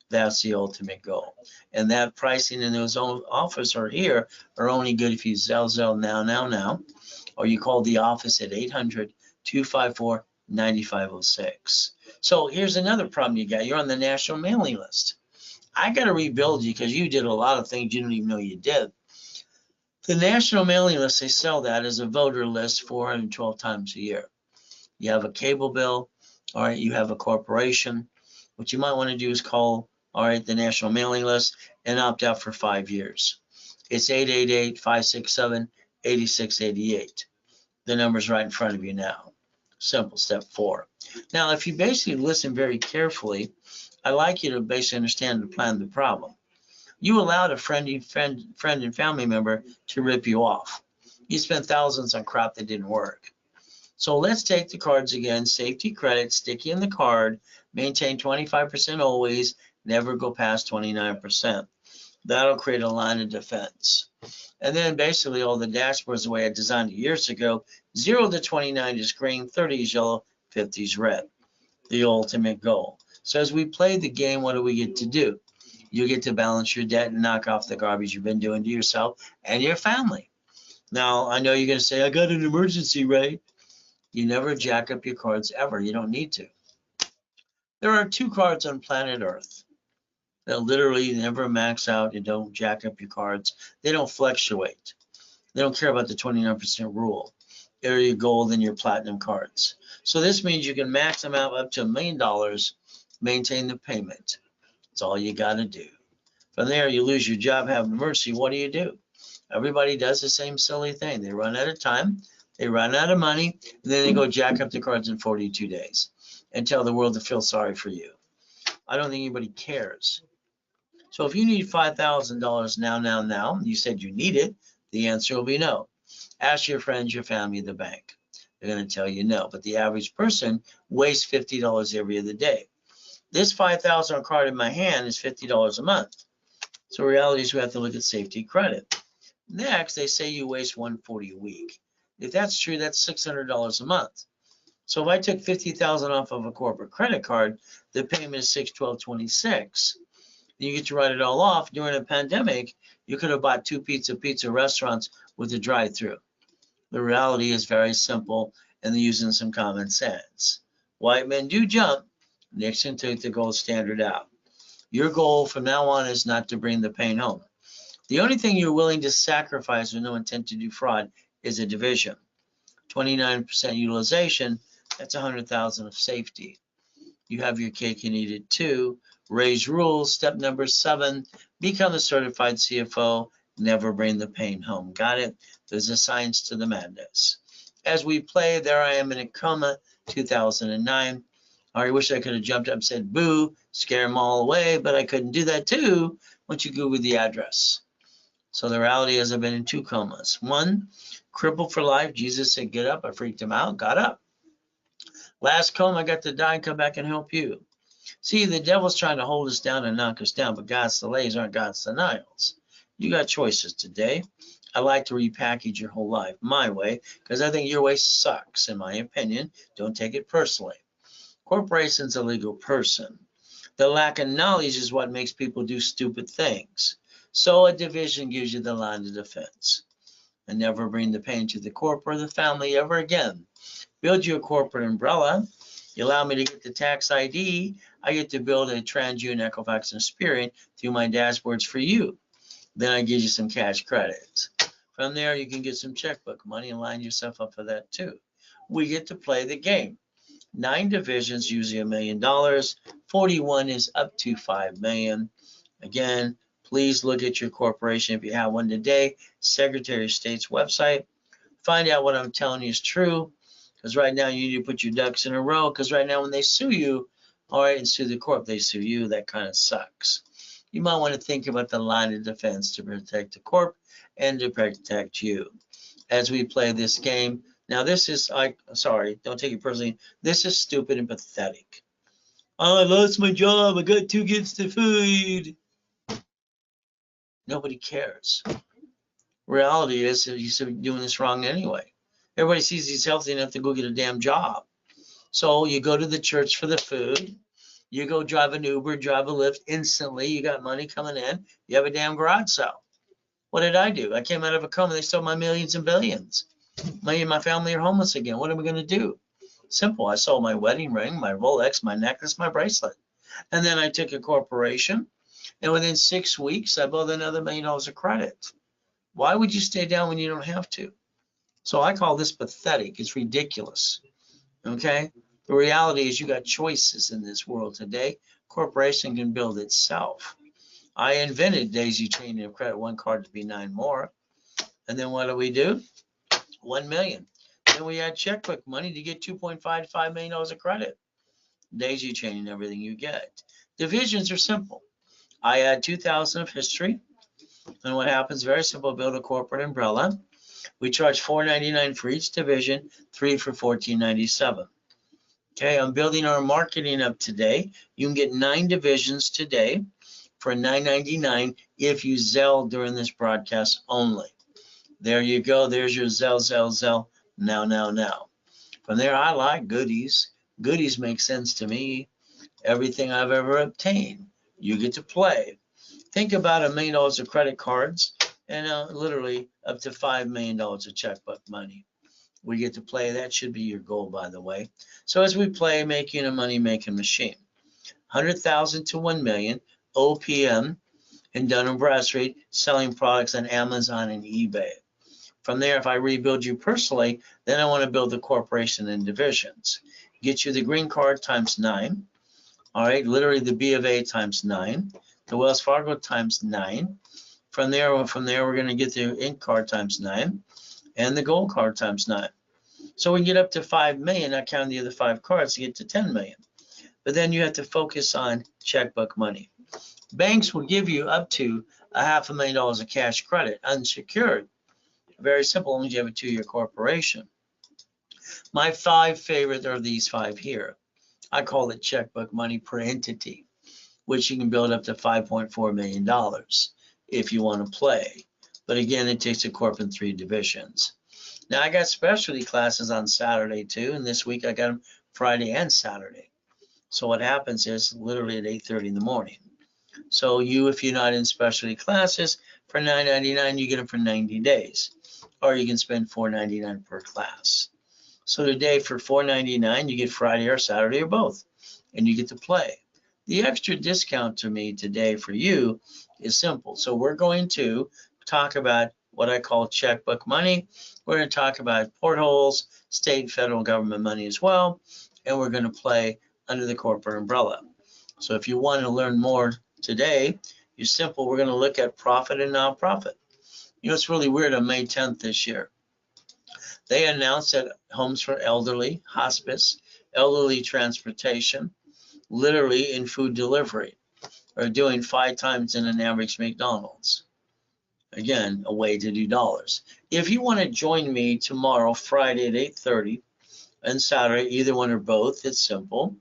That's the ultimate goal. And that pricing and those offers are here are only good if you Zelle now, or you call the office at 800-254-9506. So here's another problem you got. You're on the national mailing list. I got to rebuild you because you did a lot of things you didn't even know you did. The national mailing list, they sell that as a voter list 412 times a year. You have a cable bill, all right, you have a corporation. What you might want to do is call, all right, the national mailing list and opt out for 5 years. It's 888-567-8688. The number's right in front of you now. Simple, step 4. Now, if you basically listen very carefully, I'd like you to basically understand and plan the problem. You allowed a friend and family member to rip you off. You spent thousands on crap that didn't work. So let's take the cards again. Safety credit, sticky in the card, maintain 25% always, never go past 29%. That'll create a line of defense. And then basically all the dashboards the way I designed it years ago, 0 to 29 is green, 30 is yellow, 50 is red. The ultimate goal. So as we play the game, what do we get to do? You get to balance your debt and knock off the garbage you've been doing to yourself and your family. Now, I know you're going to say, I got an emergency, Ray. You never jack up your cards ever. You don't need to. There are 2 cards on planet Earth that literally never max out and don't jack up your cards. They don't fluctuate. They don't care about the 29% rule. They're your gold and your platinum cards. So this means you can max them out up to $1 million, maintain the payment. That's all you got to do. From there, you lose your job, have an emergency. What do? Everybody does the same silly thing. They run out of time, they run out of money, and then they go jack up the cards in 42 days and tell the world to feel sorry for you. I don't think anybody cares. So if you need $5,000 now, you said you need it, the answer will be no. Ask your friends, your family, the bank. They're going to tell you no. But the average person wastes $50 every other day. This $5,000 card in my hand is $50 a month. So reality is we have to look at safety credit. Next, they say you waste $140 a week. If that's true, that's $600 a month. So if I took $50,000 off of a corporate credit card, the payment is $612.26. You get to write it all off. During a pandemic, you could have bought 2 pizza restaurants with a drive-through. The reality is very simple, and they're using some common sense. White men do jump. Nixon took the gold standard out. Your goal from now on is not to bring the pain home. The only thing you're willing to sacrifice with no intent to do fraud is a division. 29% utilization, that's $100,000 of safety. You have your cake and eat it too. Ray's rules. Step number 7, become a certified CFO. Never bring the pain home. Got it? There's a science to the madness. As we play, there I am in a coma, 2009. I wish I could have jumped up and said, boo, scare them all away, but I couldn't do that too once you Google the address. So the reality is I've been in 2 comas. 1, crippled for life. Jesus said, get up. I freaked him out, got up. Last coma, I got to die and come back and help you. See, the devil's trying to hold us down and knock us down, but God's delays aren't God's denials. You got choices today. I like to repackage your whole life my way because I think your way sucks, in my opinion. Don't take it personally. Corporation's a legal person. The lack of knowledge is what makes people do stupid things. So a division gives you the line of defense. And never bring the pain to the corp or the family ever again. Build you a corporate umbrella. You allow me to get the tax ID, I get to build a TransUnion Equifax and Experian through my dashboards for you. Then I give you some cash credits. From there, you can get some checkbook money and line yourself up for that too. We get to play the game. 9 divisions, usually $1 million. 41 is up to 5 million. Again, please look at your corporation if you have one today. Secretary of State's website. Find out what I'm telling you is true. Because right now you need to put your ducks in a row. Because right now when they sue you, all right, and sue the corp, they sue you. That kind of sucks. You might want to think about the line of defense to protect the corp and to protect you as we play this game. Now this is, sorry, don't take it personally. This is stupid and pathetic. Oh, I lost my job. I got 2 kids to feed. Nobody cares. Reality is that he's doing this wrong anyway. Everybody sees he's healthy enough to go get a damn job. So you go to the church for the food. You go drive an Uber, drive a Lyft instantly. You got money coming in. You have a damn garage sale. What did I do? I came out of a coma. They stole my millions and billions. Me and my family are homeless again. What am I going to do? Simple. I sold my wedding ring, my Rolex, my necklace, my bracelet. And then I took a corporation. And within 6 weeks, I built another $1 million of credit. Why would you stay down when you don't have to? So I call this pathetic. It's ridiculous. Okay? The reality is you got choices in this world today. Corporation can build itself. I invented daisy chaining of credit, 1 card to be 9 more. And then what do? 1 million. Then we add checkbook money to get $2.5 to $5 million of credit. Daisy chaining everything you get. Divisions are simple. I add 2,000 of history. And what happens, very simple, build a corporate umbrella. We charge $4.99 for each division, 3 for $14.97. Okay, I'm building our marketing up today. You can get 9 divisions today for $9.99 if you Zelle during this broadcast only. There you go. There's your Zelle. Now. From there, I like goodies. Goodies make sense to me. Everything I've ever obtained, you get to play. Think about $1 million of credit cards and literally up to $5 million of checkbook money. We get to play. That should be your goal, by the way. So as we play, making a money-making machine. 100,000 to 1 million, OPM, and Dun & Bradstreet, selling products on Amazon and eBay. From there, if I rebuild you personally, then I want to build the corporation in divisions. Get you the green card times 9. All right, literally the B of A times 9. The Wells Fargo times 9. From there, we're going to get the Ink card times 9. And the gold card times 9. So we can get up to 5 million, not counting the other 5 cards, to get to 10 million. But then you have to focus on checkbook money. Banks will give you up to $500,000 of cash credit, unsecured. Very simple, only you have a 2-year corporation. My 5 favorite are these 5 here. I call it checkbook money per entity, which you can build up to $5.4 million if you want to play. But again, it takes a corp in 3 divisions. Now I got specialty classes on Saturday too, and this week I got them Friday and Saturday. So what happens is literally at 8:30 in the morning. So if you're not in specialty classes, for $9.99, you get them for 90 days. Or you can spend $4.99 per class. So today for $4.99, you get Friday or Saturday or both, and you get to play. The extra discount to me today for you is simple. So we're going to talk about what I call checkbook money. We're going to talk about portholes, state and federal government money as well, and we're going to play under the corporate umbrella. So if you want to learn more today, you're simple. We're going to look at profit and nonprofit. You know, it's really weird. On May 10th this year, they announced that homes for elderly, hospice, elderly transportation, literally in food delivery, are doing 5 times in an average McDonald's. Again, a way to do dollars. If you want to join me tomorrow, Friday at 8:30, and Saturday, either one or both, it's simple.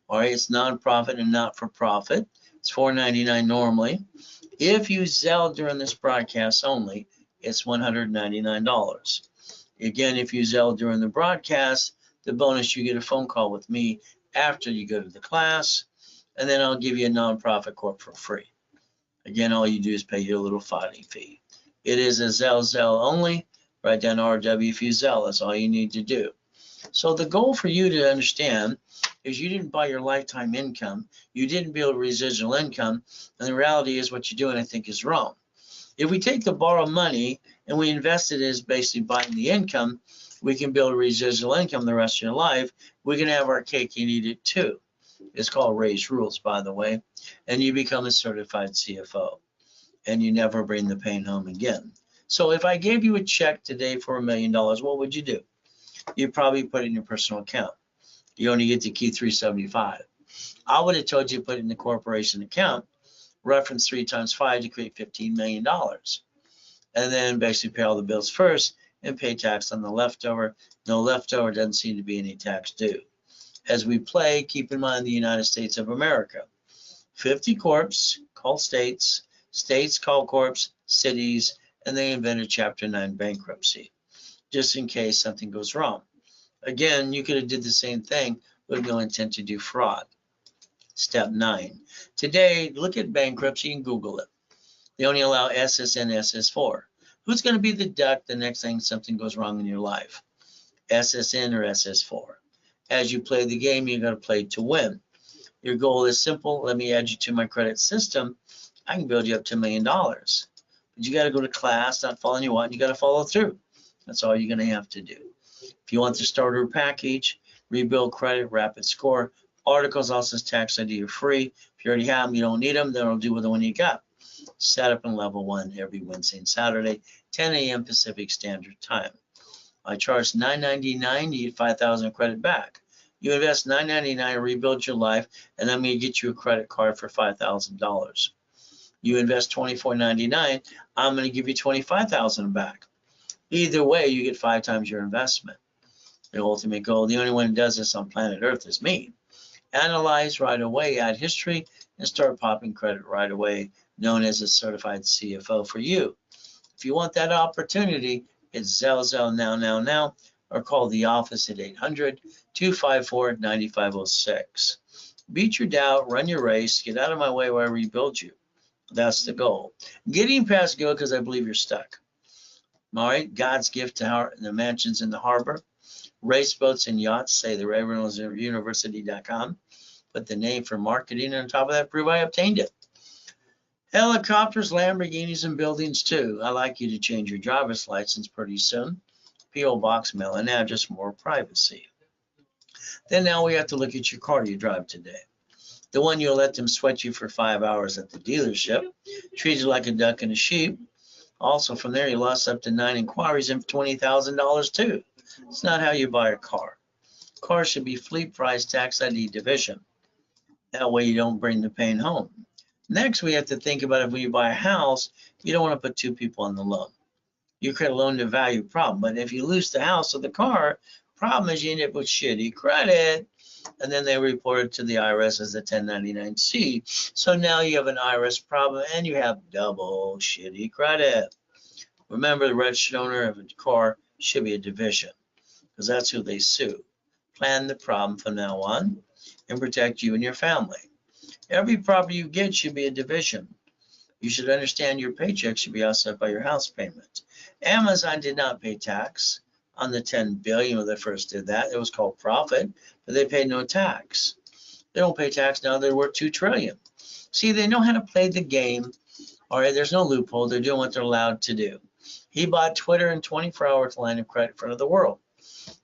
All right, it's nonprofit and not-for-profit. It's $4.99 normally. If you Zelle during this broadcast only, it's $199. Again, if you Zelle during the broadcast, the bonus, you get a phone call with me after you go to the class, and then I'll give you a nonprofit corp for free. Again, all you do is pay your little filing fee. It is a Zelle only. Write down RW if you Zelle. That's all you need to do. So the goal for you to understand is you didn't buy your lifetime income. You didn't build residual income. And the reality is what you're doing, I think, is wrong. If we take the borrowed money and we invest it as basically buying the income, we can build residual income the rest of your life. We can have our cake and eat it too. It's called Ray's Rules, by the way. And you become a certified CFO. And you never bring the pain home again. So if I gave you a check today for $1 million, what would you do? You'd probably put it in your personal account. You only get to keep 375. I would have told you to put it in the corporation account, reference 3 times 5 to create $15 million. And then basically pay all the bills first and pay tax on the leftover. No leftover, doesn't seem to be any tax due. As we play, keep in mind the United States of America. 50 corps called states, states called corps, cities, and they invented Chapter 9 bankruptcy, just in case something goes wrong. Again, you could have did the same thing with no intent to do fraud. Step 9. Today, look at bankruptcy and Google it. They only allow SSN, SS4. Who's going to be the duck the next time something goes wrong in your life? SSN or SS4? As you play the game, you're going to play to win. Your goal is simple. Let me add you to my credit system. I can build you up to $1 million. But you got to go to class, not following you on. You got to follow through. That's all you're going to have to do. If you want the starter package, rebuild credit, rapid score, articles also tax ID are free. If you already have them, you don't need them, then it'll do with the one you got. Set up in level 1 every Wednesday and Saturday, 10 a.m. Pacific Standard Time. I charge $9.99, you get 5,000 credit back. You invest $9.99, rebuild your life, and I'm going to get you a credit card for $5,000. You invest $24.99, I'm going to give you $25,000 back. Either way, you get 5 times your investment. The ultimate goal, the only one who does this on planet Earth is me. Analyze right away, add history, and start popping credit right away, known as a certified CFO for you. If you want that opportunity, it's Zell now, or call the office at 800-254-9506. Beat your doubt, run your race, get out of my way while I rebuild you. That's the goal. Getting past go because I believe you're stuck. All right, God's gift to the mansions in the harbor. Race boats and yachts, say the Ray Reynolds University.com. Put the name for marketing on top of that, prove I obtained it. Helicopters, Lamborghinis, and buildings too. I'd like you to change your driver's license pretty soon. P.O. Box mail, and now just more privacy. Then now we have to look at your car you drive today. The one you'll let them sweat you for 5 hours at the dealership, treat you like a duck and a sheep. Also from there, you lost up to 9 inquiries and $20,000 too. It's not how you buy a car. Cars should be fleet price tax ID division. That way you don't bring the pain home. Next, we have to think about if you buy a house, you don't want to put 2 people on the loan. You create a loan to value problem, but if you lose the house or the car, problem is you end up with shitty credit, and then they report it to the IRS as a 1099-C. So now you have an IRS problem and you have double shitty credit. Remember, the registered owner of a car should be a division because that's who they sue. Plan the problem from now on and protect you and your family. Every property you get should be a division. You should understand your paycheck should be offset by your house payment. Amazon did not pay tax on the $10 billion when they first did that. It was called profit, but they paid no tax. They don't pay tax now. They're worth $2 trillion. See, they know how to play the game. All right, there's no loophole. They're doing what they're allowed to do. He bought Twitter in 24 hours line of credit in front of the world.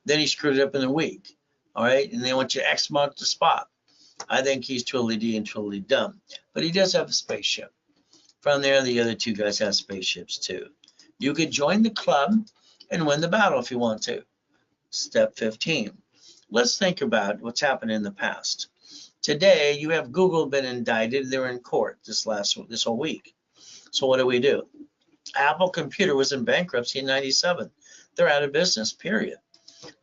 Then he screwed it up in a week. All right, and they want you X mark the spot. I think he's totally and totally dumb, but he does have a spaceship. From there, the other 2 guys have spaceships too. You could join the club and win the battle if you want to. Step 15. Let's think about what's happened in the past. Today, you have Google been indicted. They're in court this whole week. So what do? Apple Computer was in bankruptcy in '97. They're out of business, period.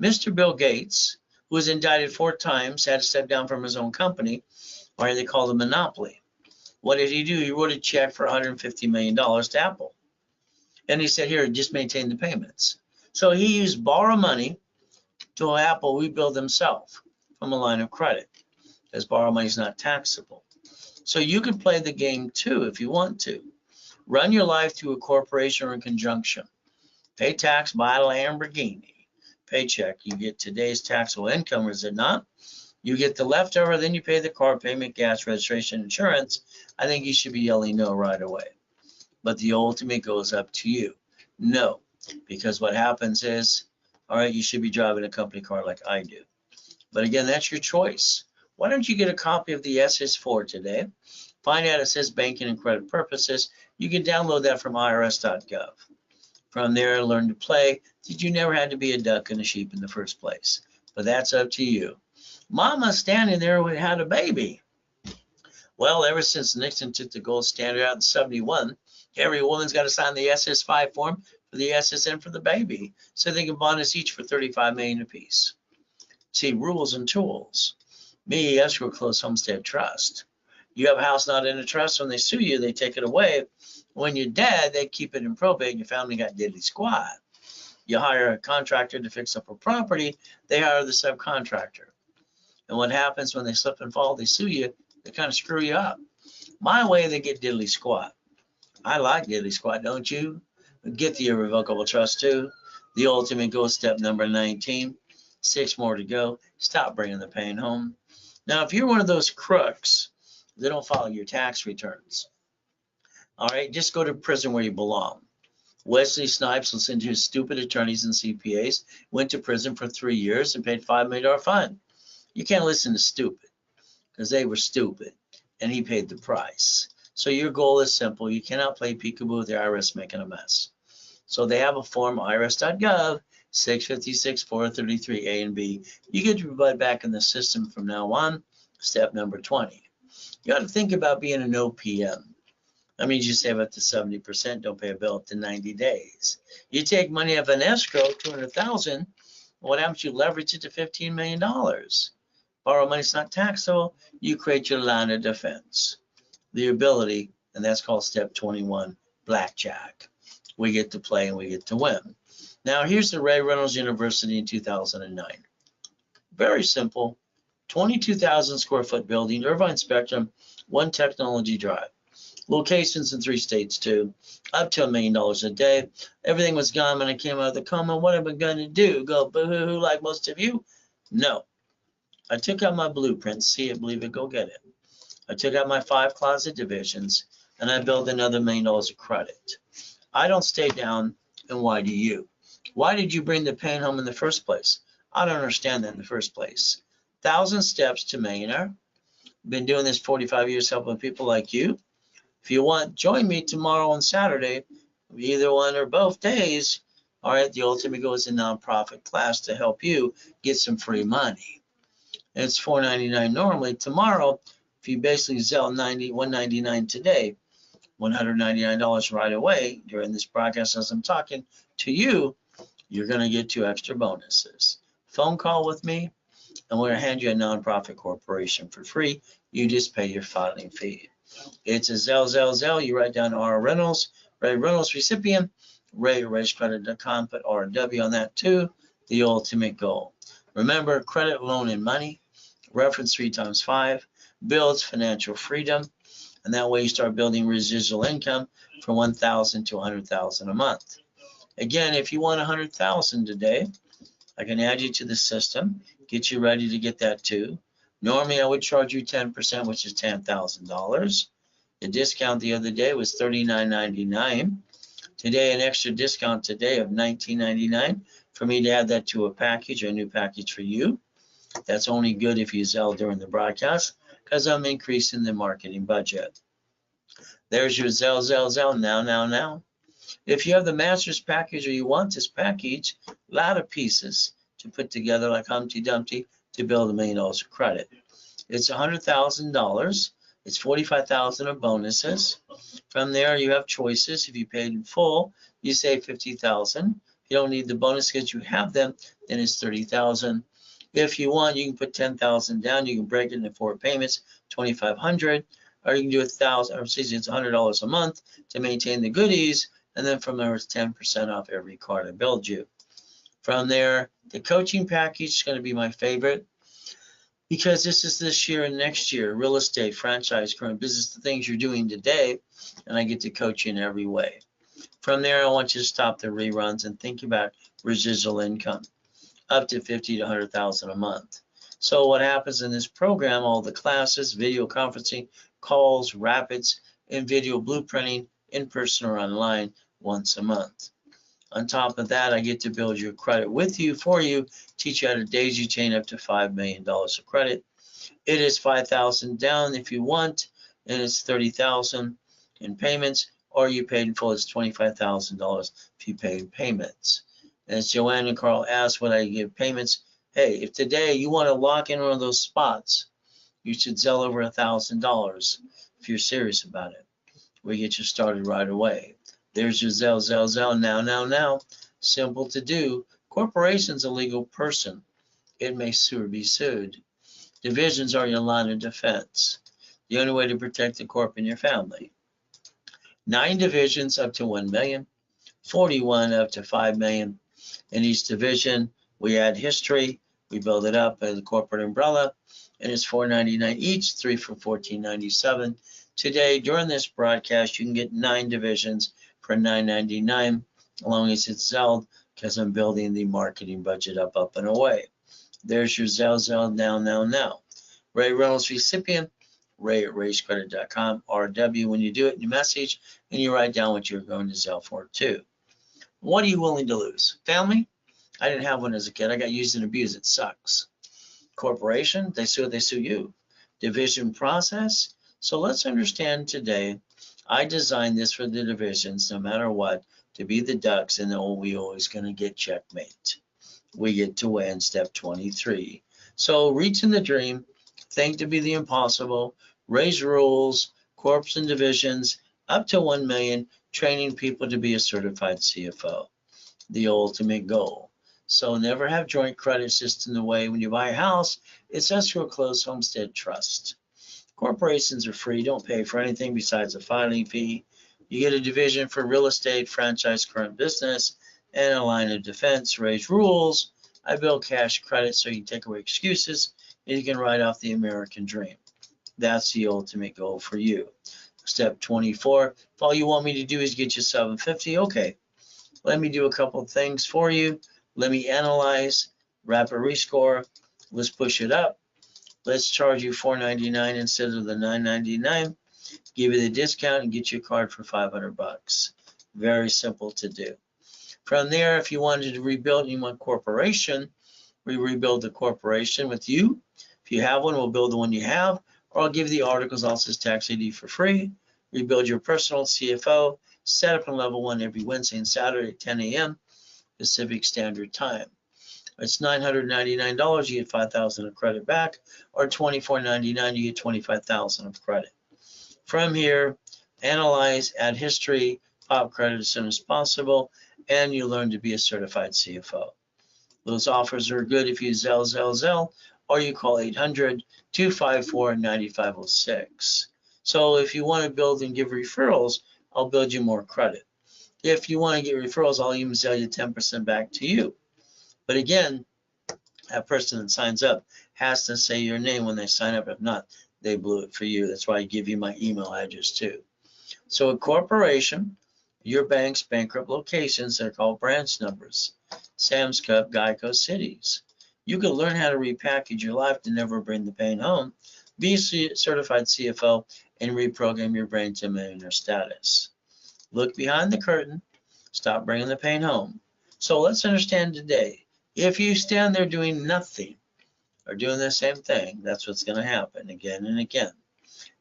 Mr. Bill Gates, who was indicted 4 times, had to step down from his own company, or they call it a monopoly. What did he do? He wrote a check for $150 million to Apple. And he said, here, just maintain the payments. So he used borrow money to Apple rebuild himself from a line of credit, because borrow money is not taxable. So you can play the game too if you want to. Run your life through a corporation or in conjunction. Pay tax, buy a Lamborghini. Paycheck, you get today's taxable income, is it not? You get the leftover, then you pay the car payment, gas, registration, insurance. I think you should be yelling no right away. But the ultimate goes up to you. No, because what happens is, all right, you should be driving a company car like I do. But again, that's your choice. Why don't you get a copy of the SS4 today? Find out it says banking and credit purposes. You can download that from irs.gov. From there, learn to play. Did you never had to be a duck and a sheep in the first place? But that's up to you. Mama standing there had a baby. Well, ever since Nixon took the gold standard out in 71, every woman's got to sign the SS5 form for the SSN for the baby, so they can bond us each for $35 million apiece. See, rules and tools. Me, escrow, close homestead trust. You have a house not in a trust, when they sue you, they take it away. When you're dead, they keep it in probate, and your family got diddly squat. You hire a contractor to fix up a property, they hire the subcontractor. And what happens when they slip and fall, they sue you, they kind of screw you up. My way, they get diddly squat. I like diddly squat, don't you? Get the irrevocable trust too. The ultimate goal, step number 19. 6 more to go. Stop bringing the pain home. Now, if you're one of those crooks that don't file your tax returns, all right, just go to prison where you belong. Wesley Snipes listened to his stupid attorneys and CPAs, went to prison for 3 years and paid $5 million fine. You can't listen to stupid because they were stupid and he paid the price. So your goal is simple. You cannot play peekaboo with the IRS making a mess. So they have a form, irs.gov, 656 433 A and B. You get your butt back in the system from now on. Step number 20. You got to think about being an OPM. That means you save up to 70%, don't pay a bill up to 90 days. You take money out of an escrow, $200,000. What happens? You leverage it to $15 million. Borrow money is not taxable. You create your line of defense. The ability, and that's called step 21, blackjack. We get to play and we get to win. Now, here's the Ray Reynolds University in 2009. Very simple, 22,000 square foot building, Irvine Spectrum, 1 Technology Drive. Locations in 3 states too, up to $1 million a day. Everything was gone when I came out of the coma. What am I going to do? Go boo-hoo-hoo like most of you? No. I took out my blueprint, see it, believe it, go get it. I took out my 5 closet divisions, and I built another $1 million of credit. I don't stay down, and why do you? Why did you bring the pain home in the first place? I don't understand that in the first place. 1,000 steps to millionaire. Been doing this 45 years helping people like you. If you want, join me tomorrow on Saturday, either one or both days. All right, the ultimate goes in nonprofit class to help you get some free money. And it's $4.99 normally. Tomorrow, if you basically sell $199 today, $199 right away during this broadcast as I'm talking to you, you're going to get 2 extra bonuses. Phone call with me, and we're going to hand you a nonprofit corporation for free. You just pay your filing fee. It's a Zell. You write down R. Reynolds, Ray Reynolds recipient, RayRageCredit.com, put RW on that too. The ultimate goal. Remember, credit, loan, and money. Reference 3 times 5 builds financial freedom. And that way you start building residual income from $1,000 to $100,000 a month. Again, if you want $100,000 today, I can add you to the system, get you ready to get that too. Normally, I would charge you 10%, which is $10,000. The discount the other day was $39.99. Today, an extra discount today of $19.99 for me to add that to a package, a new package for you. That's only good if you sell during the broadcast because I'm increasing the marketing budget. There's your Zell, now. If you have the master's package or you want this package, a lot of pieces to put together like Humpty Dumpty to build $1 million of credit. It's $100,000. It's $45,000 of bonuses. From there, you have choices. If you paid in full, you save $50,000. If you don't need the bonus because you have them, then it's $30,000. If you want, you can put $10,000 down. You can break it into 4 payments, $2,500, or you can do it's $100 a month to maintain the goodies, and then from there it's 10% off every card I build you. From there, the coaching package is going to be my favorite because this is this year and next year, real estate, franchise, current business, the things you're doing today, and I get to coach you in every way. From there, I want you to stop the reruns and think about residual income, up to $50,000 to $100,000 a month. So what happens in this program, all the classes, video conferencing, calls, rapids, and video blueprinting in person or online once a month. On top of that, I get to build your credit with you, for you, teach you how to daisy chain up to $5 million of credit. It is $5,000 down if you want, and it's $30,000 in payments, or you paid in full, it's $25,000 if you pay in payments. And as Joanne and Carl asked, what I give payments, hey, if today you want to lock in one of those spots, you should Zelle over $1,000 if you're serious about it. We get you started right away. There's your Zelle, now. Simple to do. Corporation's a legal person. It may sue or be sued. Divisions are your line of defense. The only way to protect the corp and your family. 9 divisions up to 1 million, 41 up to 5 million. In each division, we add history, we build it up as a corporate umbrella, and it's $4.99 each, 3 for $14.97. Today, during this broadcast, you can get 9 divisions for $9.99, as long as it's Zelled, because I'm building the marketing budget up and away. There's your Zelle, now. Ray Reynolds recipient, Ray at rayscredit.com, RW when you do it in your message, and you write down what you're going to Zelle for too. What are you willing to lose? Family? I didn't have one as a kid. I got used and abused. It sucks. Corporation? They sue you. Division process? So let's understand today, I designed this for the divisions, no matter what, to be the ducks, and we always going to get checkmate. We get to win step 23. So reaching the dream, think to be the impossible, raise rules, corps and divisions, up to 1 million, training people to be a certified CFO, the ultimate goal. So never have joint credits just in the way when you buy a house, it's escrow, closed, homestead, trust. Corporations are free, don't pay for anything besides a filing fee. You get a division for real estate, franchise, current business, and a line of defense, raise rules. I build cash credit so you can take away excuses and you can write off the American dream. That's the ultimate goal for you. Step 24, if all you want me to do is get you $750, okay. Let me do a couple of things for you. Let me analyze, rapid rescore. Let's push it up. Let's charge you $4.99 instead of the $9.99. Give you the discount and get you a card for $500. Very simple to do. From there, if you wanted to rebuild and you want corporation, we rebuild the corporation with you. If you have one, we'll build the one you have, or I'll give you the articles also as tax ID for free. Rebuild your personal CFO, set up in level 1 every Wednesday and Saturday at 10 a.m. Pacific Standard Time. It's $999, you get $5,000 of credit back, or $24.99, you get $25,000 of credit. From here, analyze, add history, pop credit as soon as possible, and you learn to be a certified CFO. Those offers are good if you Zelle, or you call 800-254-9506. So if you want to build and give referrals, I'll build you more credit. If you want to get referrals, I'll even sell you 10% back to you. But again, that person that signs up has to say your name when they sign up. If not, they blew it for you. That's why I give you my email address too. So a corporation, your bank's bankrupt locations, they're called branch numbers. Sam's Club, Geico, cities. You can learn how to repackage your life to never bring the pain home. Be a certified CFO and reprogram your brain to millionaire status. Look behind the curtain. Stop bringing the pain home. So let's understand today, if you stand there doing nothing or doing the same thing, that's what's going to happen again and again.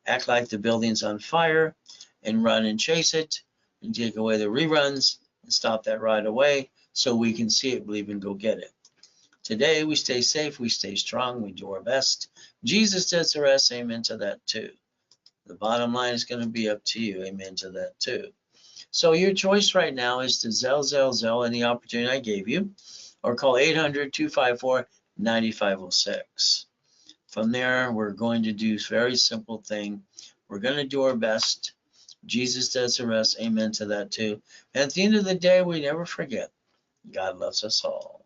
Act like the building's on fire and run and chase it and take away the reruns and stop that right away so we can see it, believe, and go get it. Today, we stay safe, we stay strong, we do our best. Jesus does the rest, amen to that too. The bottom line is going to be up to you, amen to that too. So your choice right now is to Zelle any opportunity I gave you, or call 800-254-9506. From there, we're going to do a very simple thing. We're going to do our best. Jesus does the rest, amen to that too. And at the end of the day, we never forget, God loves us all.